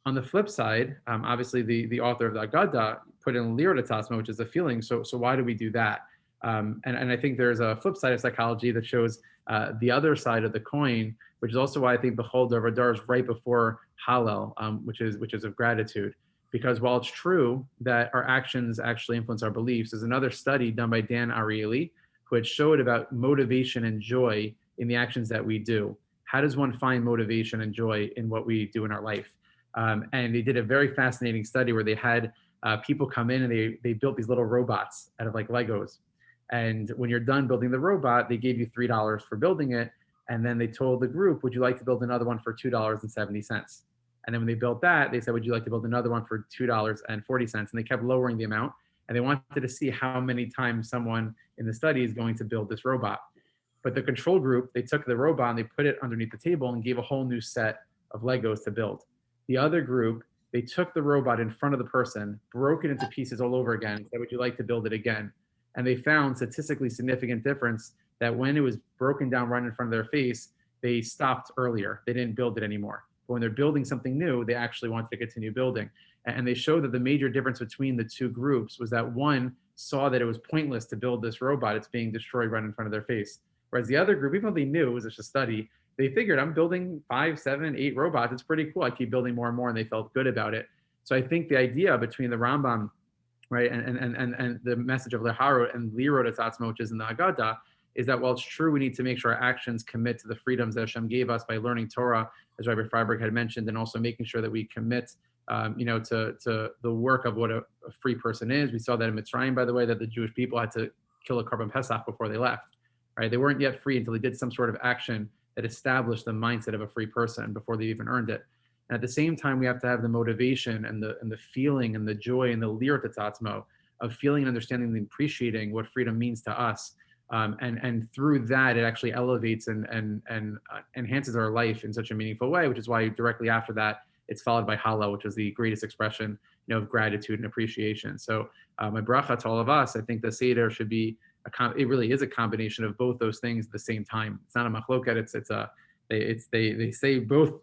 On the flip side, obviously the author of the Haggadah put in Lirot Tasma, which is a feeling. So why do we do that? And I think there's a flip side of psychology that shows the other side of the coin, which is also why I think Bechol Dar V'Dar is right before Hallel, which is of gratitude. Because while it's true that our actions actually influence our beliefs, there's another study done by Dan Ariely, which showed about motivation and joy in the actions that we do. How does one find motivation and joy in what we do in our life? And they did a very fascinating study where they had people come in and they built these little robots out of like Legos. And when you're done building the robot, they gave you $3 for building it. And then they told the group, would you like to build another one for $2.70? And then when they built that, they said, would you like to build another one for $2.40? And they kept lowering the amount. And they wanted to see how many times someone in the study is going to build this robot. But the control group, they took the robot and they put it underneath the table and gave a whole new set of Legos to build. The other group, they took the robot in front of the person, broke it into pieces all over again, and said, would you like to build it again? And they found statistically significant difference that when it was broken down right in front of their face, they stopped earlier. They didn't build it anymore. But when they're building something new, they actually wanted to continue building. And they showed that the major difference between the two groups was that one saw that it was pointless to build this robot. It's being destroyed right in front of their face. Whereas the other group, even though they knew it was just a study, they figured, I'm building 5, 7, 8 robots. It's pretty cool. I keep building more and more, and they felt good about it. So I think the idea between the Rambam, right, and the message of Leharot and Lirot Atzma, which is in the Haggadah, is that while it's true we need to make sure our actions commit to the freedoms that Hashem gave us by learning Torah, as Rabbi Frieberg had mentioned, and also making sure that we commit, to the work of what a free person is. We saw that in Mitzrayim, by the way, that the Jewish people had to kill a Korban Pesach before they left. Right? They weren't yet free until they did some sort of action that established the mindset of a free person before they even earned it. And at the same time, we have to have the motivation and the feeling and the joy and the lirot tatzmo of feeling and understanding and appreciating what freedom means to us. And through that, it actually elevates and enhances our life in such a meaningful way, which is why directly after that, it's followed by Hallel, which is the greatest expression, of gratitude and appreciation. So my bracha to all of us, I think the Seder should be it really is a combination of both those things at the same time. It's not a machloket. They say both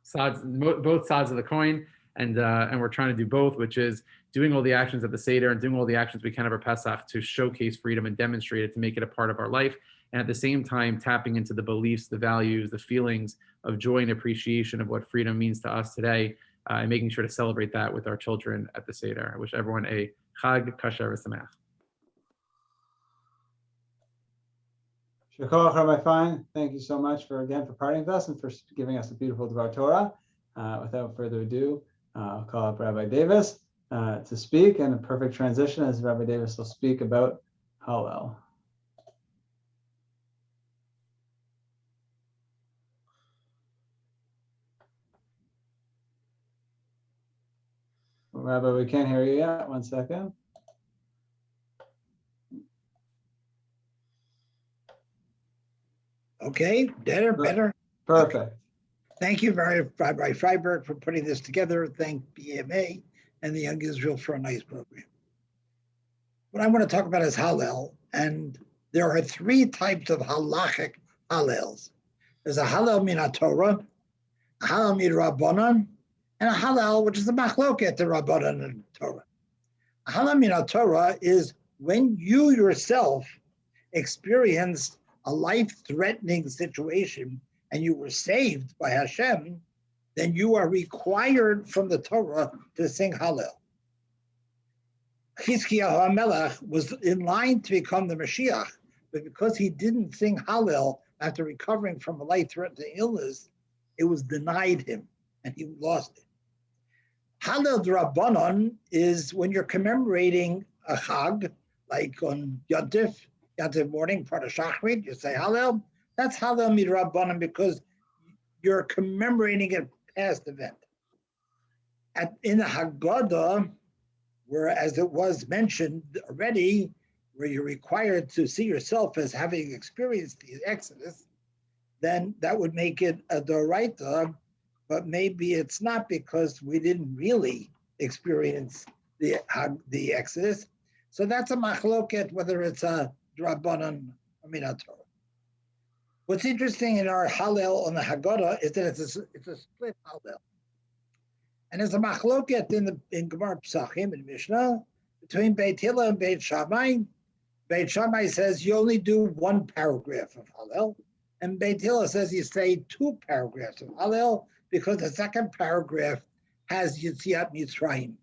sides of the coin, and we're trying to do both, which is doing all the actions at the Seder and doing all the actions we can over Pesach to showcase freedom and demonstrate it, to make it a part of our life, and at the same time tapping into the beliefs, the values, the feelings of joy and appreciation of what freedom means to us today, and making sure to celebrate that with our children at the Seder. I wish everyone a Chag Kasher V'Sameach. Shekolach Rabbi Fein, thank you so much for partnering with us and for giving us a beautiful Divrei Torah. Without further ado, I'll call up Rabbi Davis to speak, and a perfect transition as Rabbi Davis will speak about Hallel. Rabbi, we can't hear you yet. 1 second. Okay, better. Perfect. Thank you very much, Rabbi Frieberg, for putting this together. Thank BMA and the Young Israel for a nice program. What I want to talk about is Hallel, and there are 3 types of halachic Hallels. There's a Hallel min Torah, a Hallel min Rabbanan, and a Hallel which is the machloket to Rabbanan and Torah. A Hallel min Torah is when you yourself experienced a life-threatening situation and you were saved by Hashem, then you are required from the Torah to sing Hallel. Chizkiyahu HaMelech was in line to become the Mashiach, but because he didn't sing Hallel after recovering from a life-threatening illness, it was denied him and he lost it. Hallel D'Rabbanan is when you're commemorating a Chag, like on Yontif morning, part of Shachrit, you say Hallel. That's Hallel Midrabbanan because you're commemorating a past event. In the Haggadah, where as it was mentioned already, where you're required to see yourself as having experienced the Exodus, then that would make it a doraita, but maybe it's not because we didn't really experience the Exodus. So that's a machloket, whether it's a drabanan or minat Torah. What's interesting in our Hallel on the Haggadah is that it's a split Hallel. And there's a machloket in Gemara Pesachim and Mishnah between Beit Hillel and Beit Shammai. Beit Shammai says you only do one paragraph of Hallel, and Beit Hillel says you say 2 paragraphs of Hallel because the second paragraph has Yetziat Mitzrayim.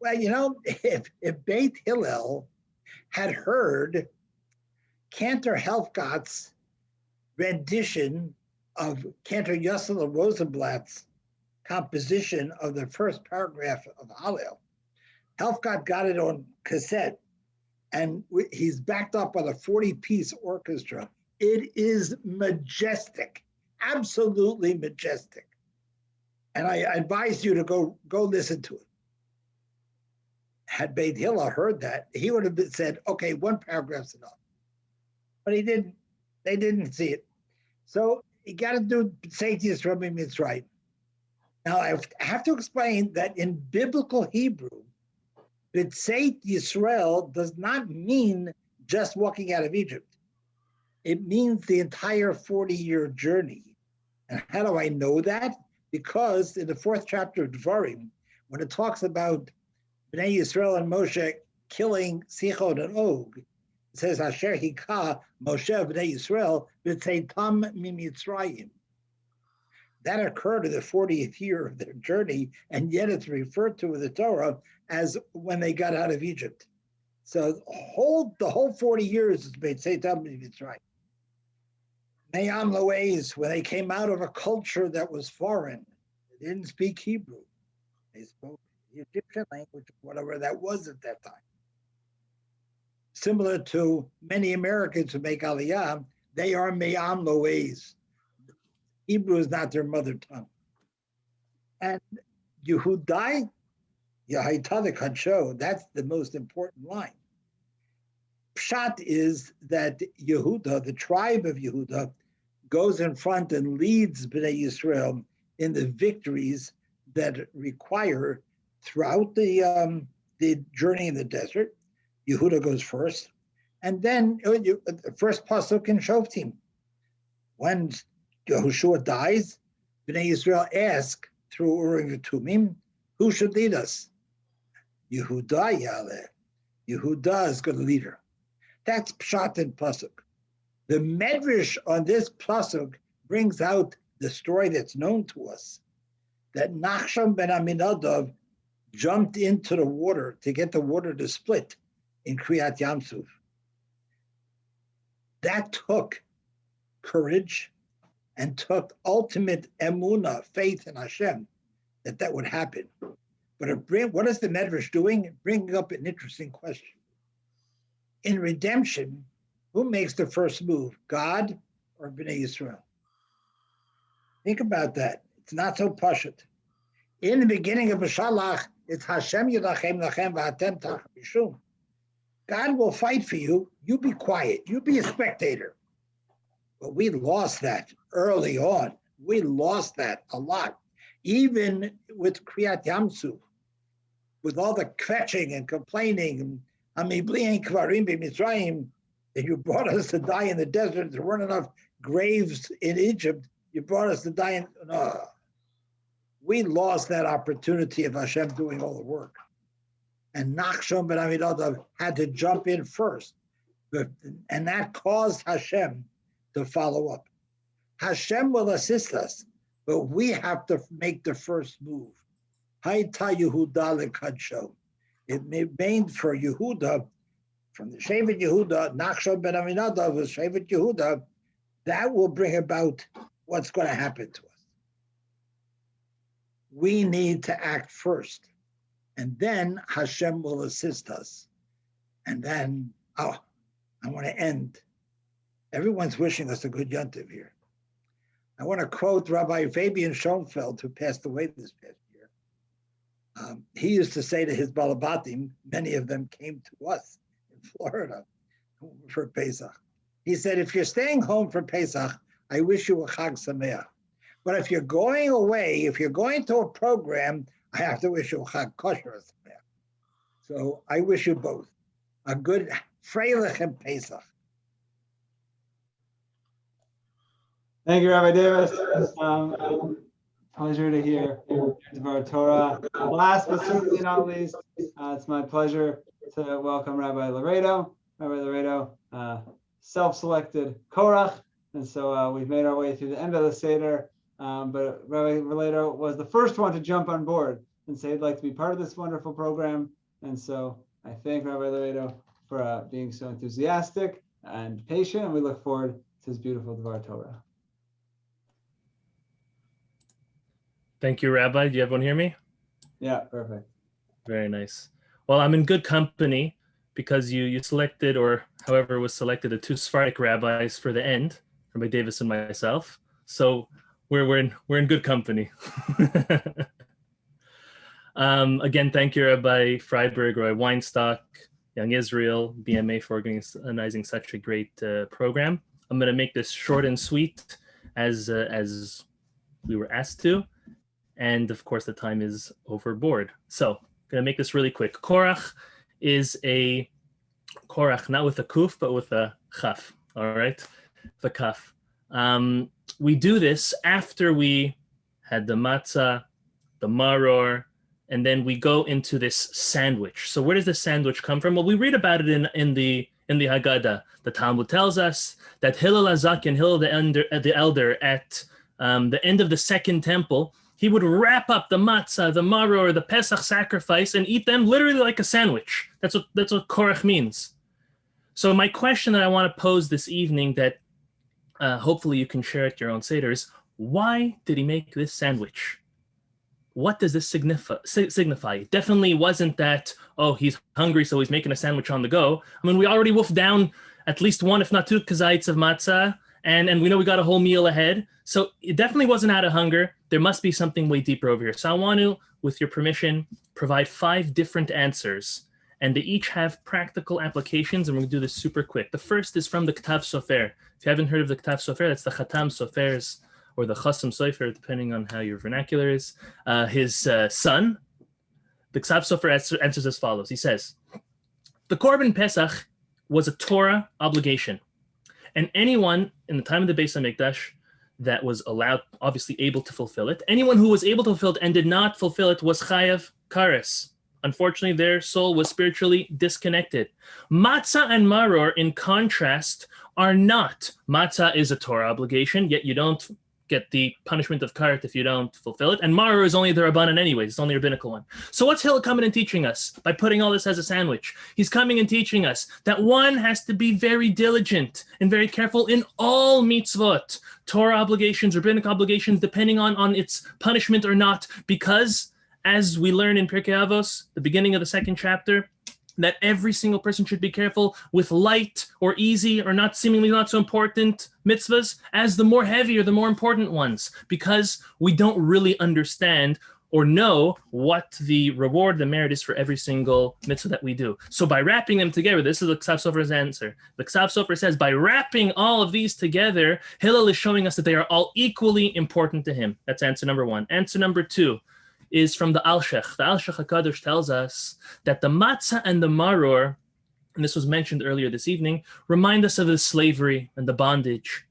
Well, if Beit Hillel had heard Cantor Helfgott's rendition of Cantor Yossel Rosenblatt's composition of the first paragraph of Hallel, Helfgott got it on cassette, and he's backed up by a 40-piece orchestra. It is majestic, absolutely majestic. And I advise you to go listen to it. Had Beit Hillel heard that, he would have said, okay, 1 paragraph's enough. But he didn't. They didn't see it. So you got to do B'tzeit Rabbi Mitzrayim. Now I have to explain that in biblical Hebrew, B'tzeit Yisrael does not mean just walking out of Egypt. It means the entire 40-year journey. And how do I know that? Because in the 4th chapter of Devarim, when it talks about Bnei Yisrael and Moshe killing Sichon and Og, it says, Asher hika Moshe Bnei Yisrael b'tzeitam mimitzrayim. That occurred in the 40th year of their journey, and yet it's referred to in the Torah as when they got out of Egypt. So the whole 40 years is b'tzeitam mimitzrayim. Me'am lo'ez, when they came out of a culture that was foreign, they didn't speak Hebrew. They spoke the Egyptian language, whatever that was at that time. Similar to many Americans who make Aliyah, they are Me'am lo'ez. Hebrew is not their mother tongue. And Yehudai, Yahaita Kadsho, that's the most important line. Pshat is that Yehuda, the tribe of Yehuda, goes in front and leads Bnei Yisrael in the victories that require throughout the journey in the desert. Yehuda goes first, and then the first pasuk in Shoftim, when Yehoshua dies, Bnei Yisrael ask through Urim V'Tumim, who should lead us? Yehuda Yaleh. Yehuda is going to lead her. That's Pshat and pasuk. The Medrash on this pasuk brings out the story that's known to us, that Nachshon ben Aminadav jumped into the water to get the water to split in Kriyat Yamsuf. That took courage and took ultimate emunah, faith in Hashem, that would happen. But what is the Medrash doing? Bringing up an interesting question. In redemption, who makes the first move, God or Bnei Yisrael? Think about that. It's not so pashut. In the beginning of Bashalach, it's Hashem Yilachem Lachem V'atem Tach Mishum. God will fight for you. You be quiet. You be a spectator. But we lost that early on. We lost that a lot. Even with Kriyat Yamsuf, with all the kvetching and complaining, Amibli Kvarim B'Mitzrayim, that you brought us to die in the desert. There weren't enough graves in Egypt. You brought us to die in. No. We lost that opportunity of Hashem doing all the work. And Nachshon ben Aminadav had to jump in first. And that caused Hashem to follow up. Hashem will assist us, but we have to make the first move. Hayta Yehuda lekadsho. It remained for Yehuda, from the Shevet Yehuda, Nachshon ben Aminadav was Shevet Yehuda, that will bring about what's going to happen to us. We need to act first, and then Hashem will assist us. And then, I want to end. Everyone's wishing us a good Yontiv here. I want to quote Rabbi Fabian Schoenfeld, who passed away this past year. He used to say to his balabatim, many of them came to us in Florida for Pesach. He said, if you're staying home for Pesach, I wish you a Chag Sameach. But if you're going away, if you're going to a program, I have to wish you a Chag Kosher Sameach. So I wish you both a good Freilich and Pesach. Thank you, Rabbi Davis. Pleasure to hear Divrei Torah. Last but certainly not least, it's my pleasure to welcome Rabbi Laredo. Rabbi Laredo, self-selected Korach, and so we've made our way through the end of the Seder, but Rabbi Laredo was the first one to jump on board and say he'd like to be part of this wonderful program, and so I thank Rabbi Laredo for being so enthusiastic and patient, and we look forward to his beautiful Divrei Torah. Thank you, Rabbi. Do everyone hear me? Yeah, perfect. Very nice. Well, I'm in good company because you selected, or however was selected, the two Sephardic rabbis for the end, Rabbi Davis and myself. So we're in good company. Again, thank you, Rabbi Frieberg, Rabbi Weinstock, Young Israel, BMA for organizing such a great program. I'm going to make this short and sweet as we were asked to. And of course, the time is overboard. So I'm going to make this really quick. Korach is a Korach, not with a kuf, but with a chaf. All right, the kaf. We do this after we had the matzah, the maror, and then we go into this sandwich. So where does the sandwich come from? Well, we read about it in the Haggadah. The Talmud tells us that Hillel HaZaken, Hillel the elder at the end of the second temple, he would wrap up the matzah, the maror, the Pesach sacrifice, and eat them literally like a sandwich. That's what korach means. So my question that I want to pose this evening that hopefully you can share at your own Seder is, why did he make this sandwich? What does this signify? It definitely wasn't that, oh, he's hungry, so he's making a sandwich on the go. I mean, we already wolfed down at least one, if not two, kazayits of matzah, and we know we got a whole meal ahead. So it definitely wasn't out of hunger. There must be something way deeper over here. So I want to, with your permission, provide 5 different answers, and they each have practical applications, and we're going to do this super quick. The first is from the Ktav Sofer. If you haven't heard of the Ktav Sofer, that's the Chatam Sofer's, or the Chasam Sofer, depending on how your vernacular is, his son. The Ktav Sofer answers as follows. He says, the Korban Pesach was a Torah obligation, and anyone in the time of the Beis HaMikdash that was allowed, obviously able to fulfill it, anyone who was able to fulfill it and did not fulfill it was chayav kares. Unfortunately, their soul was spiritually disconnected. Matzah and maror, in contrast, are not. Matzah is a Torah obligation, yet you don't get the punishment of karet if you don't fulfill it. And maror is only the Rabbanan anyways, it's only a rabbinical one. So what's Hillel coming and teaching us by putting all this as a sandwich? He's coming and teaching us that one has to be very diligent and very careful in all mitzvot, Torah obligations, rabbinic obligations, depending on its punishment or not, because as we learn in Pirkei Avos, the beginning of the 2nd chapter, that every single person should be careful with light or easy or not seemingly not so important mitzvahs as the more heavy or the more important ones, because we don't really understand or know what the reward, the merit is for every single mitzvah that we do. So by wrapping them together, this is the Ksav Sofer's answer. The Ksav Sofer says, by wrapping all of these together, Hillel is showing us that they are all equally important to him. That's answer number 1. Answer number 2 is from the Alshech. The Alshech HaKadosh tells us that the matzah and the maror, and this was mentioned earlier this evening, remind us of the slavery and the bondage.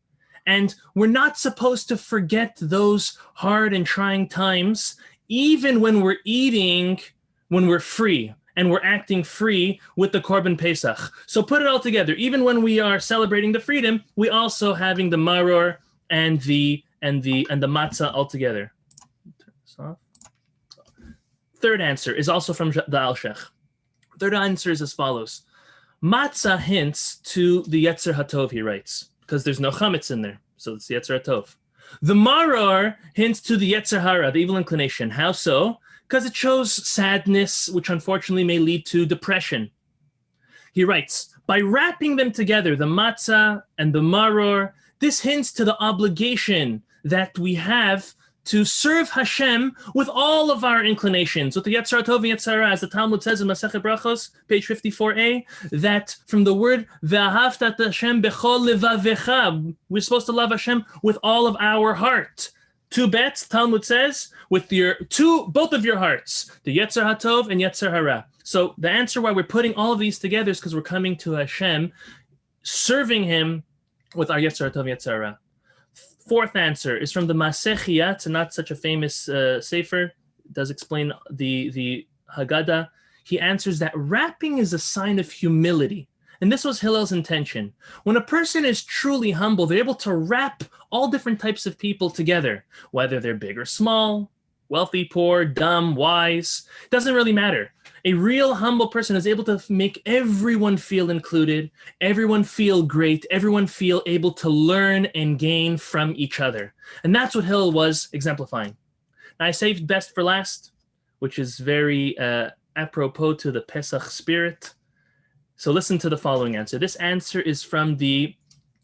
And we're not supposed to forget those hard and trying times, even when we're eating, when we're free, and we're acting free with the Korban Pesach. So put it all together. Even when we are celebrating the freedom, we also having the maror and the matzah all together. Turn this off. Third answer is also from the Alshech. Third answer is as follows. Matzah hints to the Yetzer HaTov, he writes, because there's no chametz in there, so it's the Yetzer HaTov. The maror hints to the Yetzer Hara, the evil inclination. How so? Because it shows sadness, which unfortunately may lead to depression. He writes, by wrapping them together, the matzah and the maror, this hints to the obligation that we have to serve Hashem with all of our inclinations, with the Yetzer Tov and Yetzer Hara, as the Talmud says in Masechet Brachos, page 54a, that from the word Ve'ahavta et Hashem bechol levavecha, we're supposed to love Hashem with all of our heart. Two bets, Talmud says, with both of your hearts, the Yetzer HaTov and Yetzer Hara. So the answer why we're putting all of these together is because we're coming to Hashem, serving Him with our Yetzer HaTov and Yetzer Hara. Fourth answer is from the Masechiyah. It's not such a famous sefer. It does explain the Haggadah. He answers that wrapping is a sign of humility. And this was Hillel's intention. When a person is truly humble, they're able to wrap all different types of people together, whether they're big or small, wealthy, poor, dumb, wise. It doesn't really matter. A real humble person is able to make everyone feel included, everyone feel great, everyone feel able to learn and gain from each other. And that's what Hillel was exemplifying. Now, I saved best for last, which is very apropos to the Pesach spirit. So listen to the following answer. This answer is from the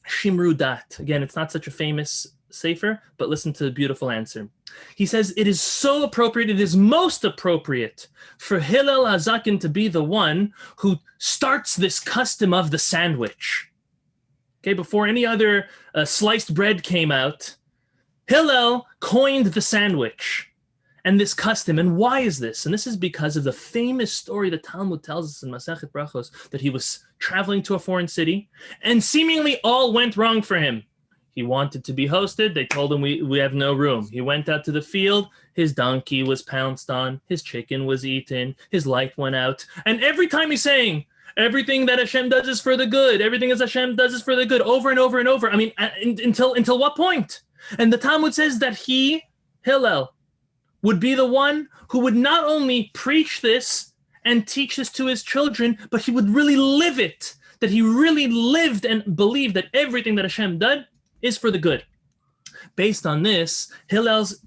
Shimru Dat. Again, it's not such a famous sefer, but listen to the beautiful answer. He says, it is so appropriate, it is most appropriate for Hillel HaZaken to be the one who starts this custom of the sandwich. Okay, before any other sliced bread came out, Hillel coined the sandwich and this custom. And why is this? And this is because of the famous story the Talmud tells us in Masechet Brachos, that he was traveling to a foreign city and seemingly all went wrong for him. He wanted to be hosted. They told him, we have no room. He went out to the field. His donkey was pounced on. His chicken was eaten. His light went out. And every time he's saying, everything that Hashem does is for the good. Everything as Hashem does is for the good, over and over and over. I mean, until what point? And the Talmud says that he, Hillel, would be the one who would not only preach this and teach this to his children, but he would really live it. That he really lived and believed that everything that Hashem did is for the good. Based on this, Hillel's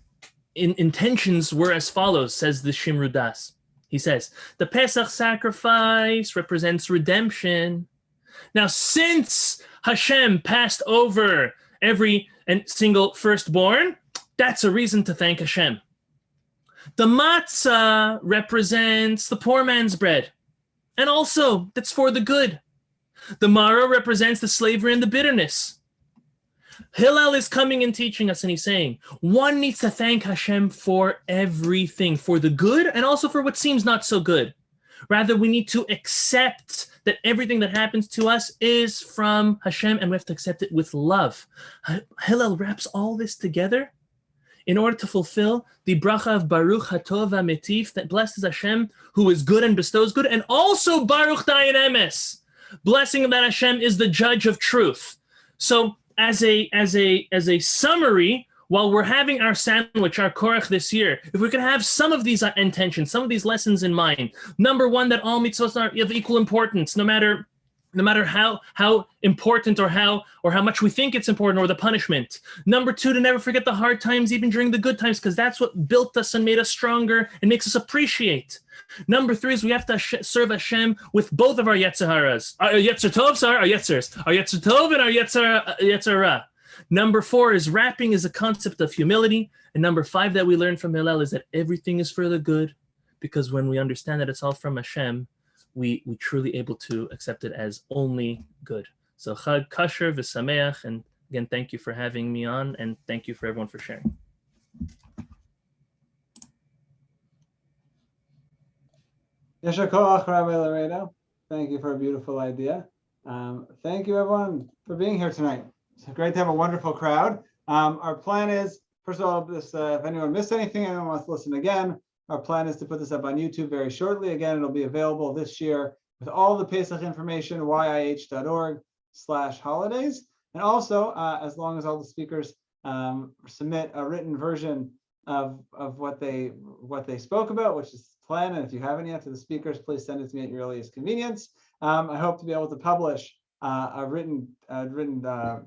intentions were as follows, says the Shimru Das. He says, the Pesach sacrifice represents redemption. Now, since Hashem passed over every single firstborn, that's a reason to thank Hashem. The matzah represents the poor man's bread, and also that's for the good. The maror represents the slavery and the bitterness. Hillel is coming and teaching us, and he's saying, one needs to thank Hashem for everything, for the good and also for what seems not so good. Rather, we need to accept that everything that happens to us is from Hashem, and we have to accept it with love. Hillel wraps all this together in order to fulfill the bracha of Baruch Hatov HaMetiv, that blessed is Hashem, who is good and bestows good, and also Baruch Dayan Emes, blessing that Hashem is the judge of truth. So, as a summary, while we're having our sandwich, our korach this year, if we could have some of these intentions, some of these lessons in mind. Number one, that all mitzvot are of equal importance, no matter how important or how much we think it's important, or the punishment. Number two, to never forget the hard times, even during the good times, because that's what built us and made us stronger and makes us appreciate. Number three is we have to serve Hashem with both of our Yetzer Tov and our Yetzer Hara. Number four is wrapping is a concept of humility. And number five that we learn from Hillel is that everything is for the good, because when we understand that it's all from Hashem, we truly able to accept it as only good. So Chag Kasher v'Sameach, and again, thank you for having me on, and thank you for everyone for sharing. Yesher Koach, Rabbi Laredo. Thank you for a beautiful idea. Thank you, everyone, for being here tonight. It's great to have a wonderful crowd. Our plan is, first of all, if anyone missed anything, anyone wants to listen again, our plan is to put this up on YouTube very shortly. Again, it'll be available this year with all the Pesach information, YIH.org/holidays. And also, as long as all the speakers submit a written version of what they spoke about, which is the plan. And if you haven't yet to the speakers, please send it to me at your earliest convenience. I hope to be able to publish a written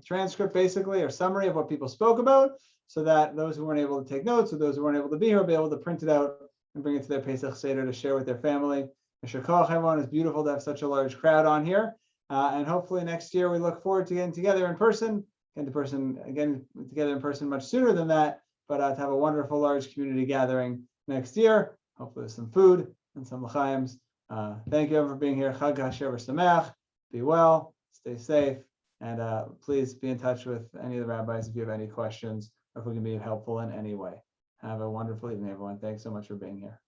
transcript, basically, or summary of what people spoke about, so that those who weren't able to take notes or those who weren't able to be here will be able to print it out and bring it to their Pesach Seder to share with their family. Yesher Koach, everyone. It's beautiful to have such a large crowd on here. And hopefully next year we look forward to getting together in person, together in person much sooner than that, but to have a wonderful large community gathering next year. Hopefully with some food and some l'chaims. Thank you everyone for being here. Chag Kasher V'Sameach. Be well, stay safe, and please be in touch with any of the rabbis if you have any questions or if we can be helpful in any way. Have a wonderful evening, everyone. Thanks so much for being here.